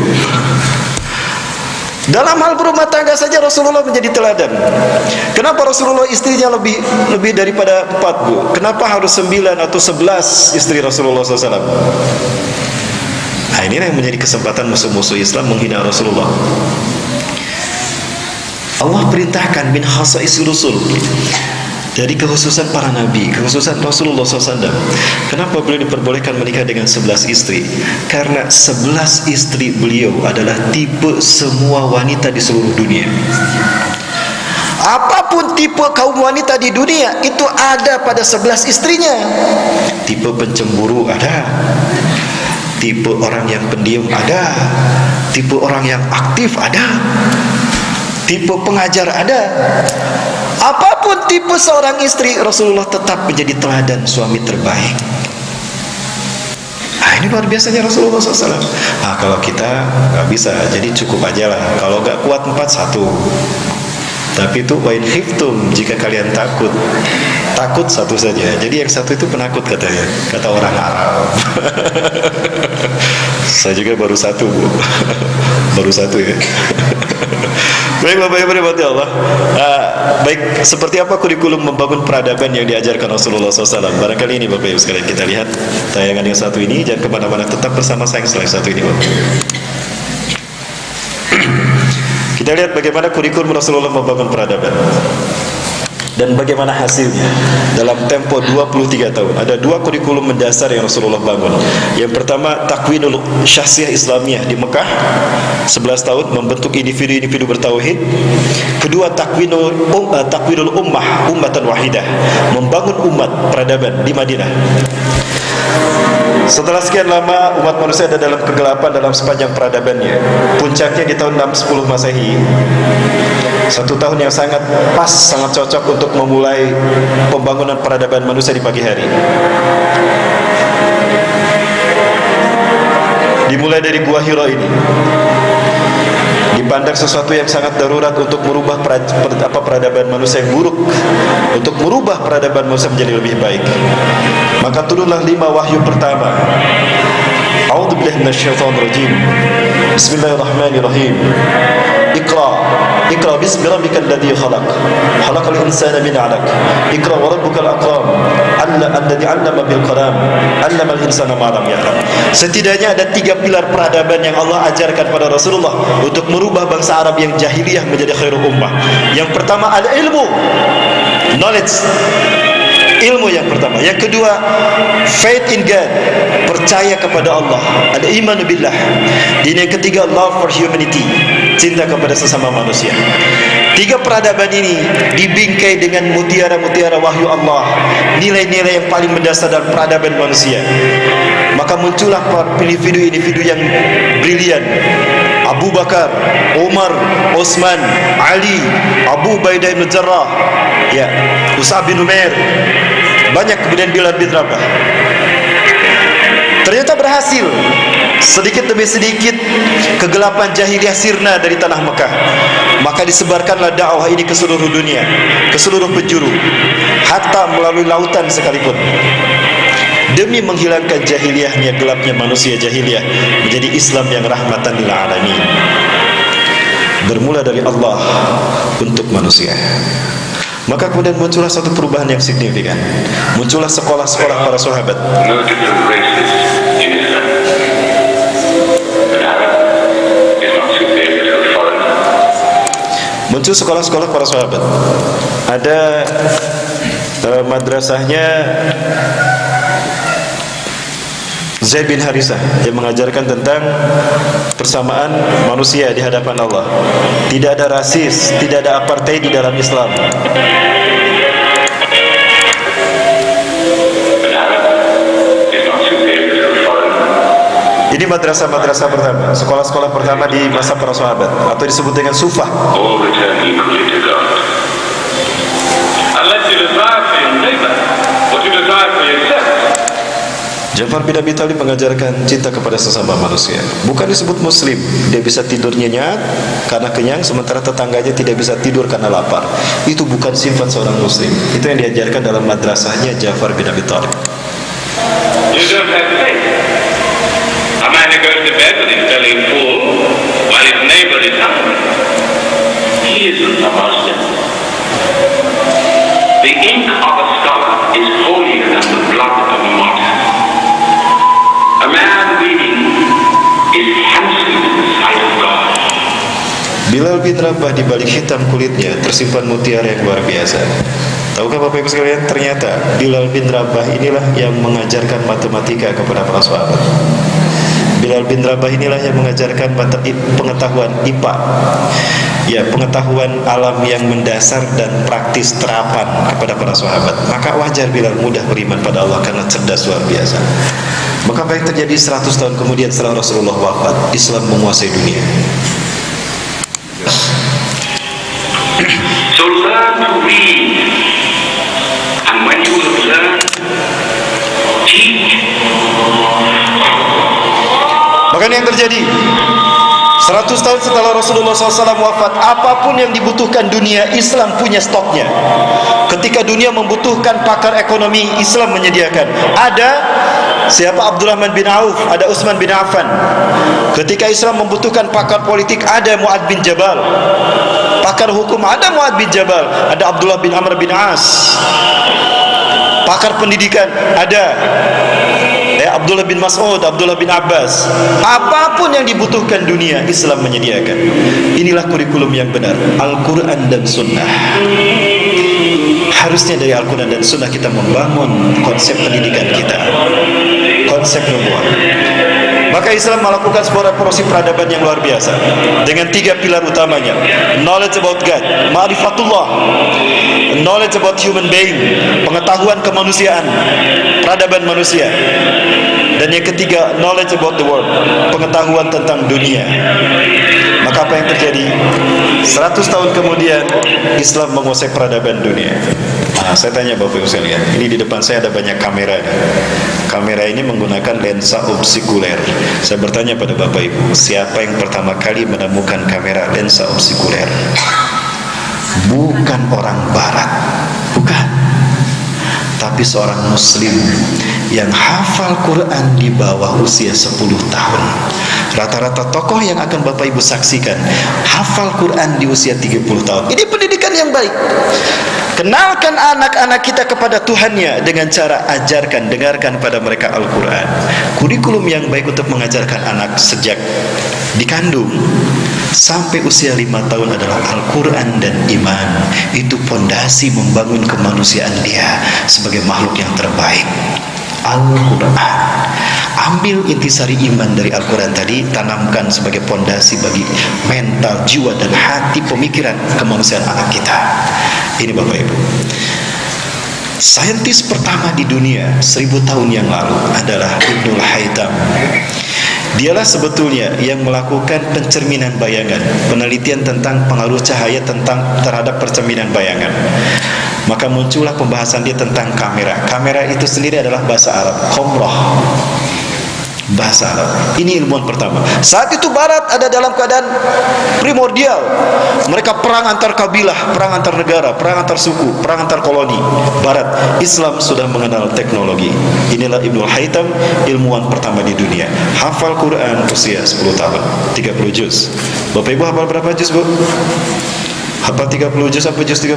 Dalam hal berumah tangga saja Rasulullah menjadi teladan. Kenapa Rasulullah istrinya lebih daripada 4, Bu? Kenapa harus 9 atau 11 istri Rasulullah SAW? Nah, ini yang menjadi kesempatan musuh-musuh Islam menghina Rasulullah. Allah perintahkan min khasa'is rusul, dari kekhususan para nabi, kekhususan Rasulullah SAW. Kenapa beliau diperbolehkan menikah dengan 11 istri? Karena 11 istri beliau adalah tipe semua wanita di seluruh dunia. Apapun tipe kaum wanita di dunia, itu ada pada 11 istrinya. Tipe pencemburu ada, tipe orang yang pendiam ada, tipe orang yang aktif ada, tipe pengajar ada. Apapun tipe seorang istri, Rasulullah tetap menjadi teladan suami terbaik. Nah, ini luar biasanya Rasulullah SAW. Nah, kalau kita nggak bisa, jadi cukup aja lah. Kalau nggak kuat 4, 1. Tapi itu wain khiftum, jika kalian takut 1 saja. Jadi yang 1 itu penakut katanya, kata orang Arab. Saya juga baru 1, Bu. Baru 1 ya. Baik Bapak Ibu rahmati Allah. Baik, seperti apa kurikulum membangun peradaban yang diajarkan Rasulullah SAW? Barangkali ini Bapak Ibu sekalian kita lihat tayangan yang 1 ini. Jangan kemana-mana, tetap bersama saya setelah 1 ini, Bapak. Kita lihat bagaimana kurikulum Rasulullah membangun peradaban dan bagaimana hasilnya dalam tempo 23 tahun. Ada 2 kurikulum mendasar yang Rasulullah bangun. Yang pertama, takwinul syahsiyah Islamiyah di Mekah, 11 tahun membentuk individu-individu bertauhid. Kedua, takwinul ummah, ummatan wahidah, membangun umat peradaban di Madinah. Setelah sekian lama umat manusia ada dalam kegelapan dalam sepanjang peradabannya. Puncaknya di tahun 610 Masehi. 1 tahun yang sangat pas, sangat cocok untuk memulai pembangunan peradaban manusia di pagi hari. Dimulai dari Gua Hira ini. Dipandang sesuatu yang sangat darurat untuk merubah peradaban manusia yang buruk, untuk merubah peradaban manusia menjadi lebih baik. Maka turunlah 5 wahyu pertama. A'udzubillahi minasyaitonir rajim. Bismillahirrahmanirrahim. Iqra bismi rabbikal ladzi khalaq. Khalaqal insana min 'alaq. Iqra wa rabbukal akram. Alladzi 'allama bil qalam. 'Allamal insana ma lam ya'lam. Setidaknya ada 3 pilar peradaban yang Allah ajarkan pada Rasulullah untuk merubah bangsa Arab yang jahiliyah menjadi khairul ummah. Yang pertama al-ilmu, knowledge. Ilmu yang pertama. Yang kedua, faith in God, percaya kepada Allah, al-iman billah. Dan yang ketiga, love for humanity, cinta kepada sesama manusia. 3 peradaban ini dibingkai dengan mutiara-mutiara wahyu Allah, nilai-nilai yang paling mendasar dalam peradaban manusia. Maka muncullah individu-individu yang brilian. Abu Bakar, Umar, Utsman, Ali, Abu Ubaidah bin Jarrah, ya, Mus'ab bin Umair, banyak, kemudian Bilal bin Rabah. Ternyata berhasil. Sedikit demi sedikit kegelapan jahiliyah sirna dari tanah Mekah. Maka disebarkanlah dakwah ini ke seluruh dunia, ke seluruh penjuru, hatta melalui lautan sekalipun, demi menghilangkan jahiliyahnya, gelapnya manusia jahiliyah, menjadi Islam yang rahmatan lil alamin. Bermula dari Allah untuk manusia. Maka kemudian muncullah satu perubahan yang signifikan. Muncullah sekolah-sekolah para sahabat. No different races in Islam. An Arab is not superior to a foreigner. Muncul sekolah-sekolah para sahabat. Ada madrasahnya Zaid bin Harisah yang mengajarkan tentang persamaan manusia di hadapan Allah. Tidak ada rasis, tidak ada apartheid di dalam Islam. An Arab is not superior to a foreigner. Ini madrasah-madrasah pertama, sekolah-sekolah pertama di masa para sahabat, atau disebut dengan sufah. All return equally to God. Unless you desire for your neighbor what you desire for yourself. Ja'far bin Abi Thalib mengajarkan cinta kepada sesama manusia. Bukan disebut muslim, dia bisa tidur nyenyak karena kenyang, sementara tetangganya tidak bisa tidur karena lapar. Itu bukan sifat seorang muslim. Itu yang diajarkan dalam madrasahnya Ja'far bin Abi Thalib. You don't have faith. A man who goes to bed with his belly full while his neighbor is hungry. He isn't a Muslim. The ink of a scholar is holier than the blood of a martyr. A man reading is handsome in the sight of God. Bilal bin Rabah di balik hitam kulitnya tersimpan mutiara yang luar biasa. Tahukah Bapak Ibu sekalian, ternyata Bilal bin Rabah inilah yang mengajarkan matematika kepada para sahabat. Bilal bin Rabah inilah yang mengajarkan pengetahuan IPA, ya, pengetahuan alam yang mendasar dan praktis terapan kepada para sahabat. Maka wajar Bilal mudah beriman pada Allah karena cerdas luar biasa. Maka apa yang terjadi 100 tahun kemudian setelah Rasulullah wafat, Islam menguasai dunia. So learn to read. And when you have learned, teach. Maka ini yang terjadi 100 tahun setelah Rasulullah SAW wafat, apapun yang dibutuhkan dunia, Islam punya stoknya. Ketika dunia membutuhkan pakar ekonomi, Islam menyediakan. Ada siapa? Abdurrahman bin Auf, ada Utsman bin Affan. Ketika Islam membutuhkan pakar politik, ada Mu'ad bin Jabal. Pakar hukum, ada Mu'ad bin Jabal, ada Abdullah bin Amr bin As. Pakar pendidikan, ada Abdullah bin Mas'ud, Abdullah bin Abbas. Apapun yang dibutuhkan dunia, Islam menyediakan. Inilah kurikulum yang benar, Al-Quran dan Sunnah. Harusnya dari Al-Quran dan Sunnah kita membangun konsep pendidikan kita, konsep nubuah. Maka Islam melakukan sebuah revolusi peradaban yang luar biasa dengan 3 pilar utamanya: knowledge about God, ma'rifatullah, knowledge about human being, pengetahuan kemanusiaan, peradaban manusia, dan yang ketiga, knowledge about the world, pengetahuan tentang dunia. Maka apa yang terjadi? 100 tahun kemudian Islam menguasai peradaban dunia. Nah, saya tanya Bapak Ibu sekalian, ini di depan saya ada banyak kamera. Kamera ini menggunakan lensa obskuler. Saya bertanya pada Bapak Ibu, siapa yang pertama kali menemukan kamera lensa obskuler? Bukan orang barat, bukan, tapi seorang muslim yang hafal Quran di bawah usia 10 tahun. Rata-rata tokoh yang akan Bapak Ibu saksikan hafal Quran di usia 30 tahun. Ini pendidikan yang baik. Kenalkan anak-anak kita kepada Tuhannya dengan cara ajarkan, dengarkan pada mereka Al-Quran. Kurikulum yang baik untuk mengajarkan anak sejak dikandung sampai usia 5 tahun adalah Al-Quran dan iman. Itu pondasi membangun kemanusiaan dia sebagai makhluk yang terbaik. Al-Quran. Ambil intisari iman dari Al-Quran tadi, tanamkan sebagai pondasi bagi mental, jiwa, dan hati, pemikiran kemanusiaan anak kita. Ini Bapak Ibu, saintis pertama di dunia 1000 tahun yang lalu adalah Ibnul Haytham. Dialah sebetulnya yang melakukan pencerminan bayangan, penelitian tentang pengaruh cahaya terhadap percerminan bayangan. Maka muncullah pembahasan dia tentang kamera. Kamera itu sendiri adalah bahasa Arab, qamrah, bahasa Arab. Ini ilmuwan pertama. Saat itu Barat ada dalam keadaan primordial. Mereka perang antar kabilah, perang antar negara, perang antar suku, perang antar koloni. Barat, Islam sudah mengenal teknologi. Inilah Ibnul Haytham, ilmuwan pertama di dunia. Hafal Quran usia 10 tahun, 30 juz. Bapak Ibu hafal berapa juz, Bu? Hafal 30 juz apa juz 30?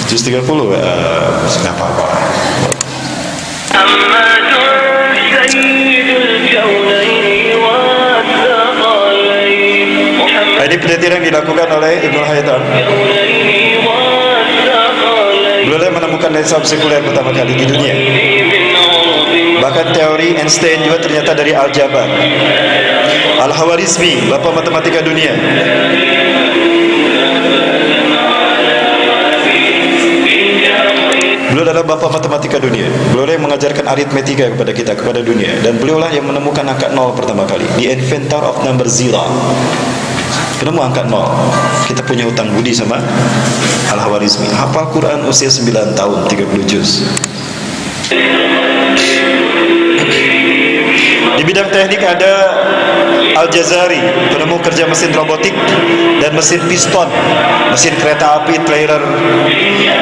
Juz 30. Enggak apa-apa. Ini penelitian yang dilakukan oleh Ibnu Haytham. Beliau menemukan nisab sekuler pertama kali di dunia. Bahkan teori Einstein juga ternyata dari Al-Jabar. Al-Khawarizmi, bapa matematika dunia. Beliau adalah bapa matematika dunia. Beliau yang mengajarkan aritmetika kepada kita, kepada dunia. Dan beliaulah yang menemukan angka 0 pertama kali. The inventor of number zero. Penemu angka 0. Kita punya hutang budi sama Al-Khawarizmi. Hafal Quran usia 9 tahun, 30 juz. Di bidang teknik ada Al-Jazari, penemu kerja mesin robotik dan mesin piston, mesin kereta api, trailer.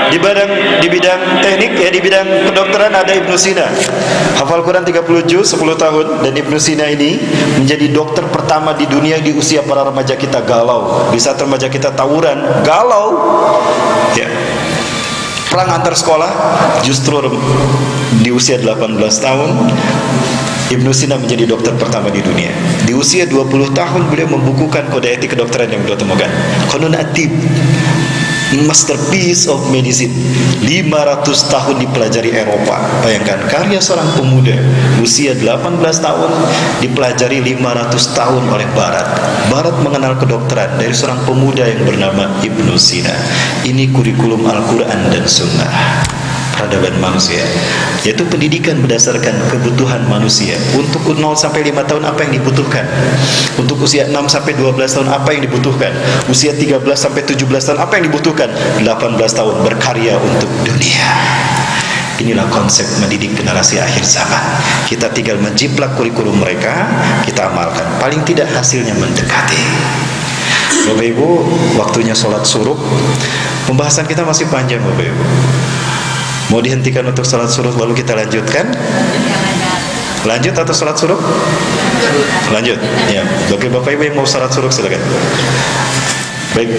Di bidang teknik, di bidang kedokteran ada Ibnu Sina. Hafal Quran 30 juz, 10 tahun. Dan Ibnu Sina ini menjadi dokter pertama di dunia di usia para remaja kita galau. Di saat remaja kita tawuran, galau. Ya. Perang antar sekolah, justru di usia 18 tahun Ibnu Sina menjadi dokter pertama di dunia. Di usia 20 tahun beliau membukukan kode etik kedokteran yang beliau temukan. Qanun At-Tibb, masterpiece of medicine. 500 tahun dipelajari Eropa. Bayangkan karya seorang pemuda usia 18 tahun dipelajari 500 tahun oleh Barat. Barat mengenal kedokteran dari seorang pemuda yang bernama Ibnu Sina. Ini kurikulum Al-Quran dan Sunnah peradaban manusia, yaitu pendidikan berdasarkan kebutuhan manusia. Untuk 0 sampai 5 tahun apa yang dibutuhkan? Untuk usia 6 sampai 12 tahun apa yang dibutuhkan? Usia 13 sampai 17 tahun apa yang dibutuhkan? 18 tahun berkarya untuk dunia. Inilah konsep mendidik generasi akhir zaman. Kita tinggal menjiplak kurikulum mereka, kita amalkan. Paling tidak hasilnya mendekati. Bapak Ibu, waktunya sholat suruh. Pembahasan kita masih panjang Bapak Ibu. Mau dihentikan untuk salat suruh lalu kita lanjutkan? Lanjut atau salat suruh? Lanjut. Ya, bagi Bapak Ibu yang mau salat suruh silakan. Baik.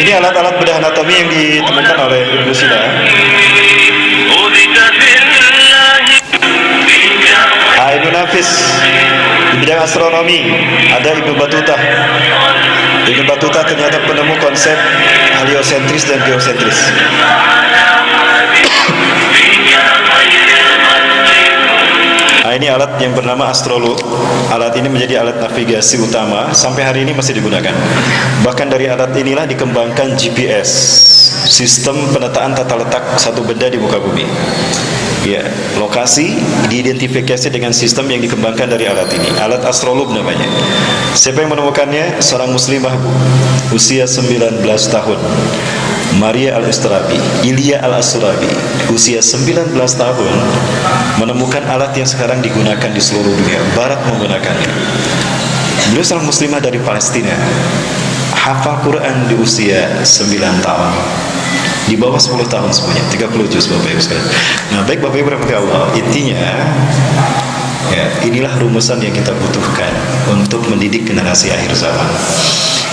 Ini alat-alat bedah anatomi yang ditemukan oleh Ibnu Sina. Ibnu Nafis di bidang astronomi ada Ibnu Battuta. Ibnu Battuta ternyata penemu konsep heliosentris dan geosentris. Ini alat yang bernama astrolog. Alat ini menjadi alat navigasi utama sampai hari ini masih digunakan. Bahkan dari alat inilah dikembangkan GPS, sistem penataan tata letak satu benda di muka bumi. Ya, lokasi diidentifikasi dengan sistem yang dikembangkan dari alat ini. Alat astrolog namanya. Siapa yang menemukannya? Seorang muslimah, usia 19 tahun. Maria Al-Istarabi, Ilya Al-Astarabi, usia 19 tahun, menemukan alat yang sekarang digunakan di seluruh dunia. Barat menggunakannya. Beliau seorang muslimah dari Palestina. Hafal Quran di usia 9 tahun. Di bawah 10 tahun semuanya, 30 juz Bapak Ibu sekalian. Nah, baik Bapak Ibu rahmati Allah, intinya ya, inilah rumusan yang kita butuhkan untuk mendidik generasi akhir zaman.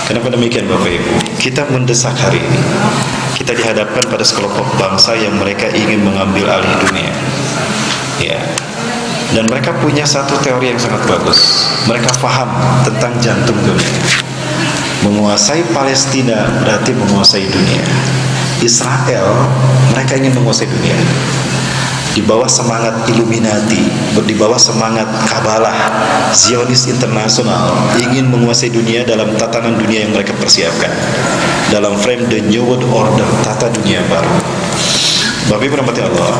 Kenapa demikian Bapak Ibu? Kita mendesak hari ini. Kita dihadapkan pada sekelompok bangsa yang mereka ingin mengambil alih dunia. Ya. Dan mereka punya satu teori yang sangat bagus. Mereka paham tentang jantung dunia. Menguasai Palestina berarti menguasai dunia. Israel, mereka ingin menguasai dunia. Di bawah semangat Illuminati, di bawah semangat Kabalah, Zionis internasional ingin menguasai dunia dalam tatanan dunia yang mereka persiapkan, dalam frame the New World Order, tata dunia baru. Bapak Ibu rahmati Allah,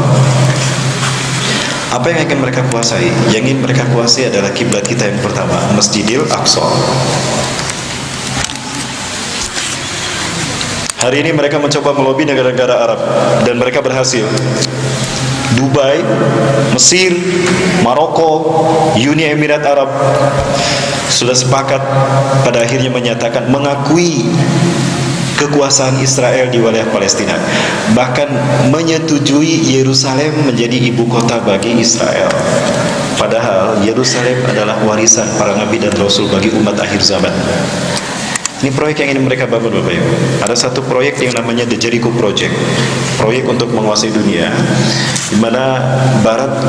apa yang akan mereka kuasai? Yang ingin mereka kuasai adalah kiblat kita yang pertama, Masjidil Aqsa. Hari ini mereka mencoba melobi negara-negara Arab dan mereka berhasil. Dubai, Mesir, Maroko, Uni Emirat Arab sudah sepakat pada akhirnya menyatakan mengakui kekuasaan Israel di wilayah Palestina, bahkan menyetujui Yerusalem menjadi ibu kota bagi Israel. Padahal Yerusalem adalah warisan para nabi dan rasul bagi umat akhir zaman. Ini proyek yang ingin mereka bangun, Bapak Ibu. Ada satu proyek yang namanya The Jericho Project, proyek untuk menguasai dunia, di mana Barat,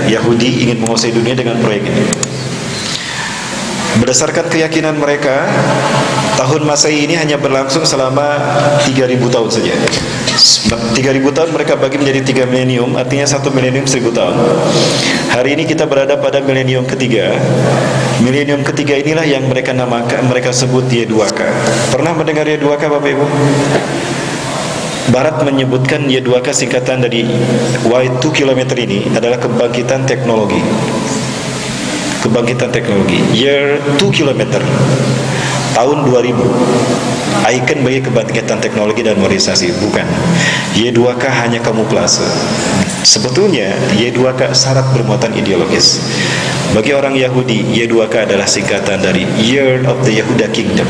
Yahudi ingin menguasai dunia dengan proyek ini. Berdasarkan keyakinan mereka, tahun Masehi ini hanya berlangsung selama 3.000 tahun saja. 3.000 tahun mereka bagi menjadi 3 milenium, artinya 1 milenium 1.000 tahun. Hari ini kita berada pada milenium ketiga. Milenium ketiga inilah yang mereka namakan, mereka sebut Y2K. Pernah mendengar Y2K, Bapak Ibu? Barat menyebutkan Y2K singkatan dari Y2 km ini adalah kebangkitan teknologi. Kebangkitan teknologi. Year 2 km. Tahun 2000. Ikon bagi kebangkitan teknologi dan modernisasi. Bukan. Y2K hanya kamuflase. Sebetulnya Y2K syarat bermuatan ideologis. Bagi orang Yahudi, Y2K adalah singkatan dari Year of the Yehuda Kingdom.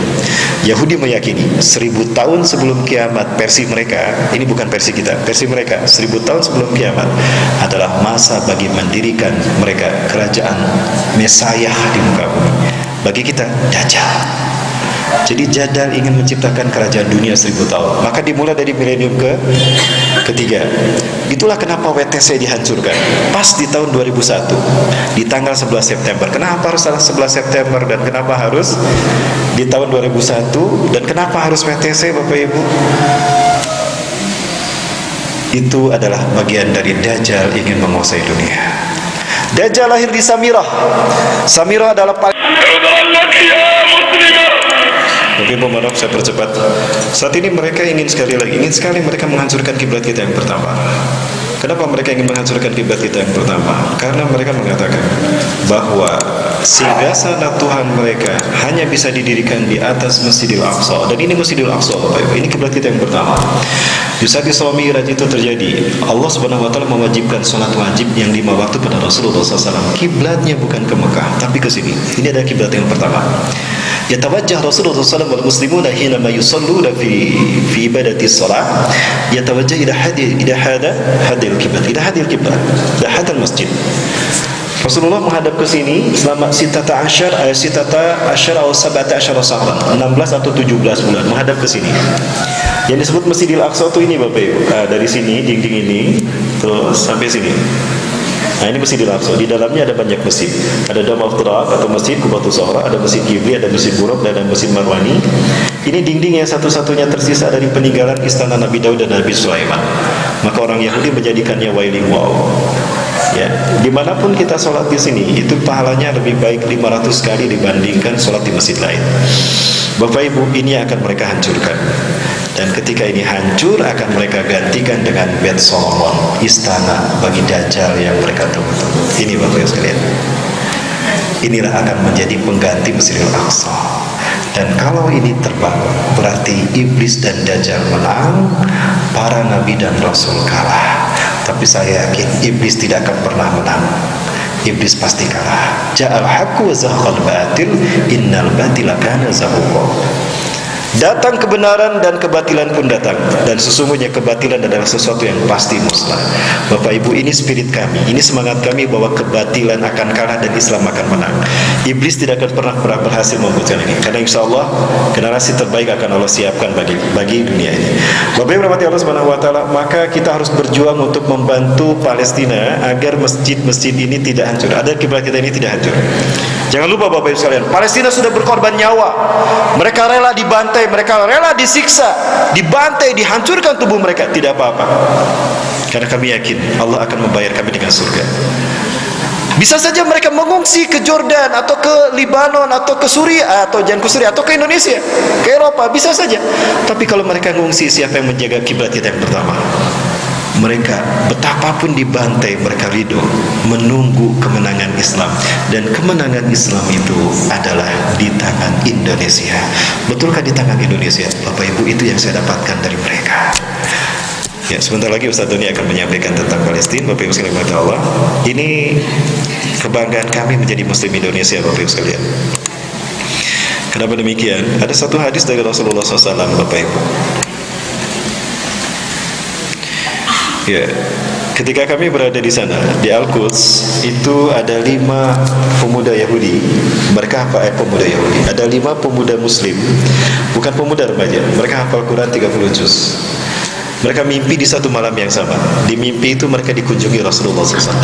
Yahudi meyakini 1000 tahun sebelum kiamat, versi mereka, ini bukan versi kita, versi mereka 1000 tahun sebelum kiamat adalah masa bagi mendirikan mereka kerajaan Mesias di muka bumi. Bagi kita, Dajjal. Jadi Dajjal ingin menciptakan kerajaan dunia 1000 tahun. Maka dimulai dari milenium ketiga. Itulah kenapa WTC dihancurkan pas di tahun 2001, di tanggal 11 September. Kenapa harus tanggal 11 September dan kenapa harus di tahun 2001 dan kenapa harus WTC, Bapak Ibu? Itu adalah bagian dari Dajjal ingin menguasai dunia. Dajjal lahir di Samirah. Samirah adalah Tapi maaf, saya percepat. Saat ini mereka ingin sekali mereka menghancurkan kiblat kita yang pertama. Kenapa mereka ingin menghancurkan kiblat kita yang pertama? Karena mereka mengatakan bahwa singgasana Tuhan mereka hanya bisa didirikan di atas Masjidil Aqsa. Dan ini Masjidil Aqsa, Bapak Ibu. Ini kiblat kita yang pertama. Di saat Isra Mi'raj itu terjadi, Allah Subhanahu wa taala mewajibkan salat wajib yang 5 waktu pada Rasulullah SAW. Kiblatnya bukan ke Mekah, tapi ke sini. Ini adalah kiblat yang pertama. Yatawajjah Rasulullah SAW wal muslimuna hina ma yusalluna fi ibadati salat, yatawajjah ila hadil kiblat, ila hadal masjid. Rasulullah menghadap ke sini selama 16 atau 17 sahran, 16 atau 17 bulan menghadap ke sini. Yang disebut Masjidil Aqsa itu ini, Bapak Ibu. Dari sini dinding ini terus sampai sini. Nah, ini Masjidil Aqsa. Di dalamnya ada banyak masjid. Ada Dome of Turab atau Masjid Qubatus Sughra, ada Masjid Qibli, ada Masjid Buraq, dan ada Masjid Marwani. Ini dinding yang satu-satunya tersisa dari peninggalan istana Nabi Daud dan Nabi Sulaiman. Maka orang Yahudi menjadikannya wailing wow. Ya, dimanapun kita sholat di sini, itu pahalanya lebih baik 500 kali dibandingkan sholat di masjid lain. Bapak Ibu, ini akan mereka hancurkan. Dan ketika ini hancur, akan mereka gantikan dengan Bait Solomon, istana bagi Dajjal yang mereka tunggu-tunggu. Ini Bapak Ibu sekalian. Inilah akan menjadi pengganti Masjidil Aqsa. Dan kalau ini terbangun, berarti iblis dan Dajjal menang, para nabi dan rasul kalah. Tapi saya yakin iblis tidak akan pernah menang. Iblis pasti kalah. Ja'al haqqu wa zahaqal batil, innal batila kana zahuqa. Datang kebenaran dan kebatilan pun datang. Dan sesungguhnya kebatilan adalah sesuatu yang pasti musnah. Bapak Ibu, ini spirit kami, ini semangat kami bahwa kebatilan akan kalah dan Islam akan menang. Iblis tidak akan pernah berhasil membuatkan ini. Karena insya Allah generasi terbaik akan Allah siapkan bagi dunia ini. Bapak Ibu rahmati Allah Subhanahu wa taala, maka kita harus berjuang untuk membantu Palestina agar masjid-masjid ini tidak hancur, agar kiblat kita ini tidak hancur. Jangan lupa Bapak Ibu sekalian, Palestina sudah berkorban nyawa. Mereka rela dibantai, mereka rela disiksa, dibantai, dihancurkan tubuh mereka, tidak apa-apa. Karena kami yakin Allah akan membayar kami dengan surga. Bisa saja mereka mengungsi ke Jordan atau ke Libanon atau ke Suriah, atau jangan ke Suriah, atau ke Indonesia, ke Eropa, bisa saja. Tapi kalau mereka mengungsi, siapa yang menjaga kiblat kita yang pertama? Mereka betapapun dibantai, mereka ridho menunggu kemenangan Islam. Dan kemenangan Islam itu adalah di tangan Indonesia. Betulkah di tangan Indonesia? Bapak Ibu, itu yang saya dapatkan dari mereka. Ya, sebentar lagi Ustaz Doni akan menyampaikan tentang Palestina. Bapak Ibu sekalian Allah, ini kebanggaan kami menjadi Muslim Indonesia, Bapak Ibu sekalian. Kenapa demikian? Ada satu hadis dari Rasulullah SAW, Bapak Ibu. Ya, Ketika kami berada di sana, di Al-Quds, itu ada 5 pemuda Yahudi. Mereka hafal pemuda Yahudi. Ada 5 pemuda Muslim, bukan pemuda remaja. Mereka hafal Quran 30 juz. Mereka mimpi di satu malam yang sama. Di mimpi itu mereka dikunjungi Rasulullah SAW.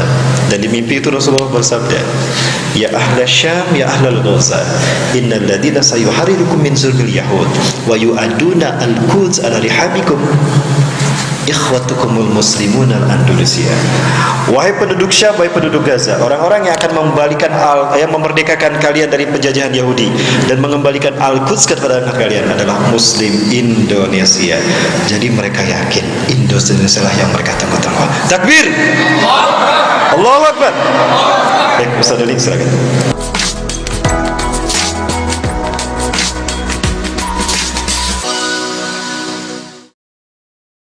Dan di mimpi itu Rasulullah bersabda, "Ya ahla Syam, ya ahlal Ghaza, innal ladina sayuharirukum min zulmil Yahud wa yu'aduna al-Quds ala rihabikum ikhwatukumul muslimun al-Andalusia." Wahai penduduk Syam, wahai penduduk Gaza, orang-orang yang akan yang memerdekakan kalian dari penjajahan Yahudi dan mengembalikan Al-Quds kepada anak kalian adalah Muslim Indonesia. Jadi mereka yakin Indonesia lah yang mereka tunggu-tunggu. Takbir! Allahu Akbar! Baik, Ustaz Ali, silakan.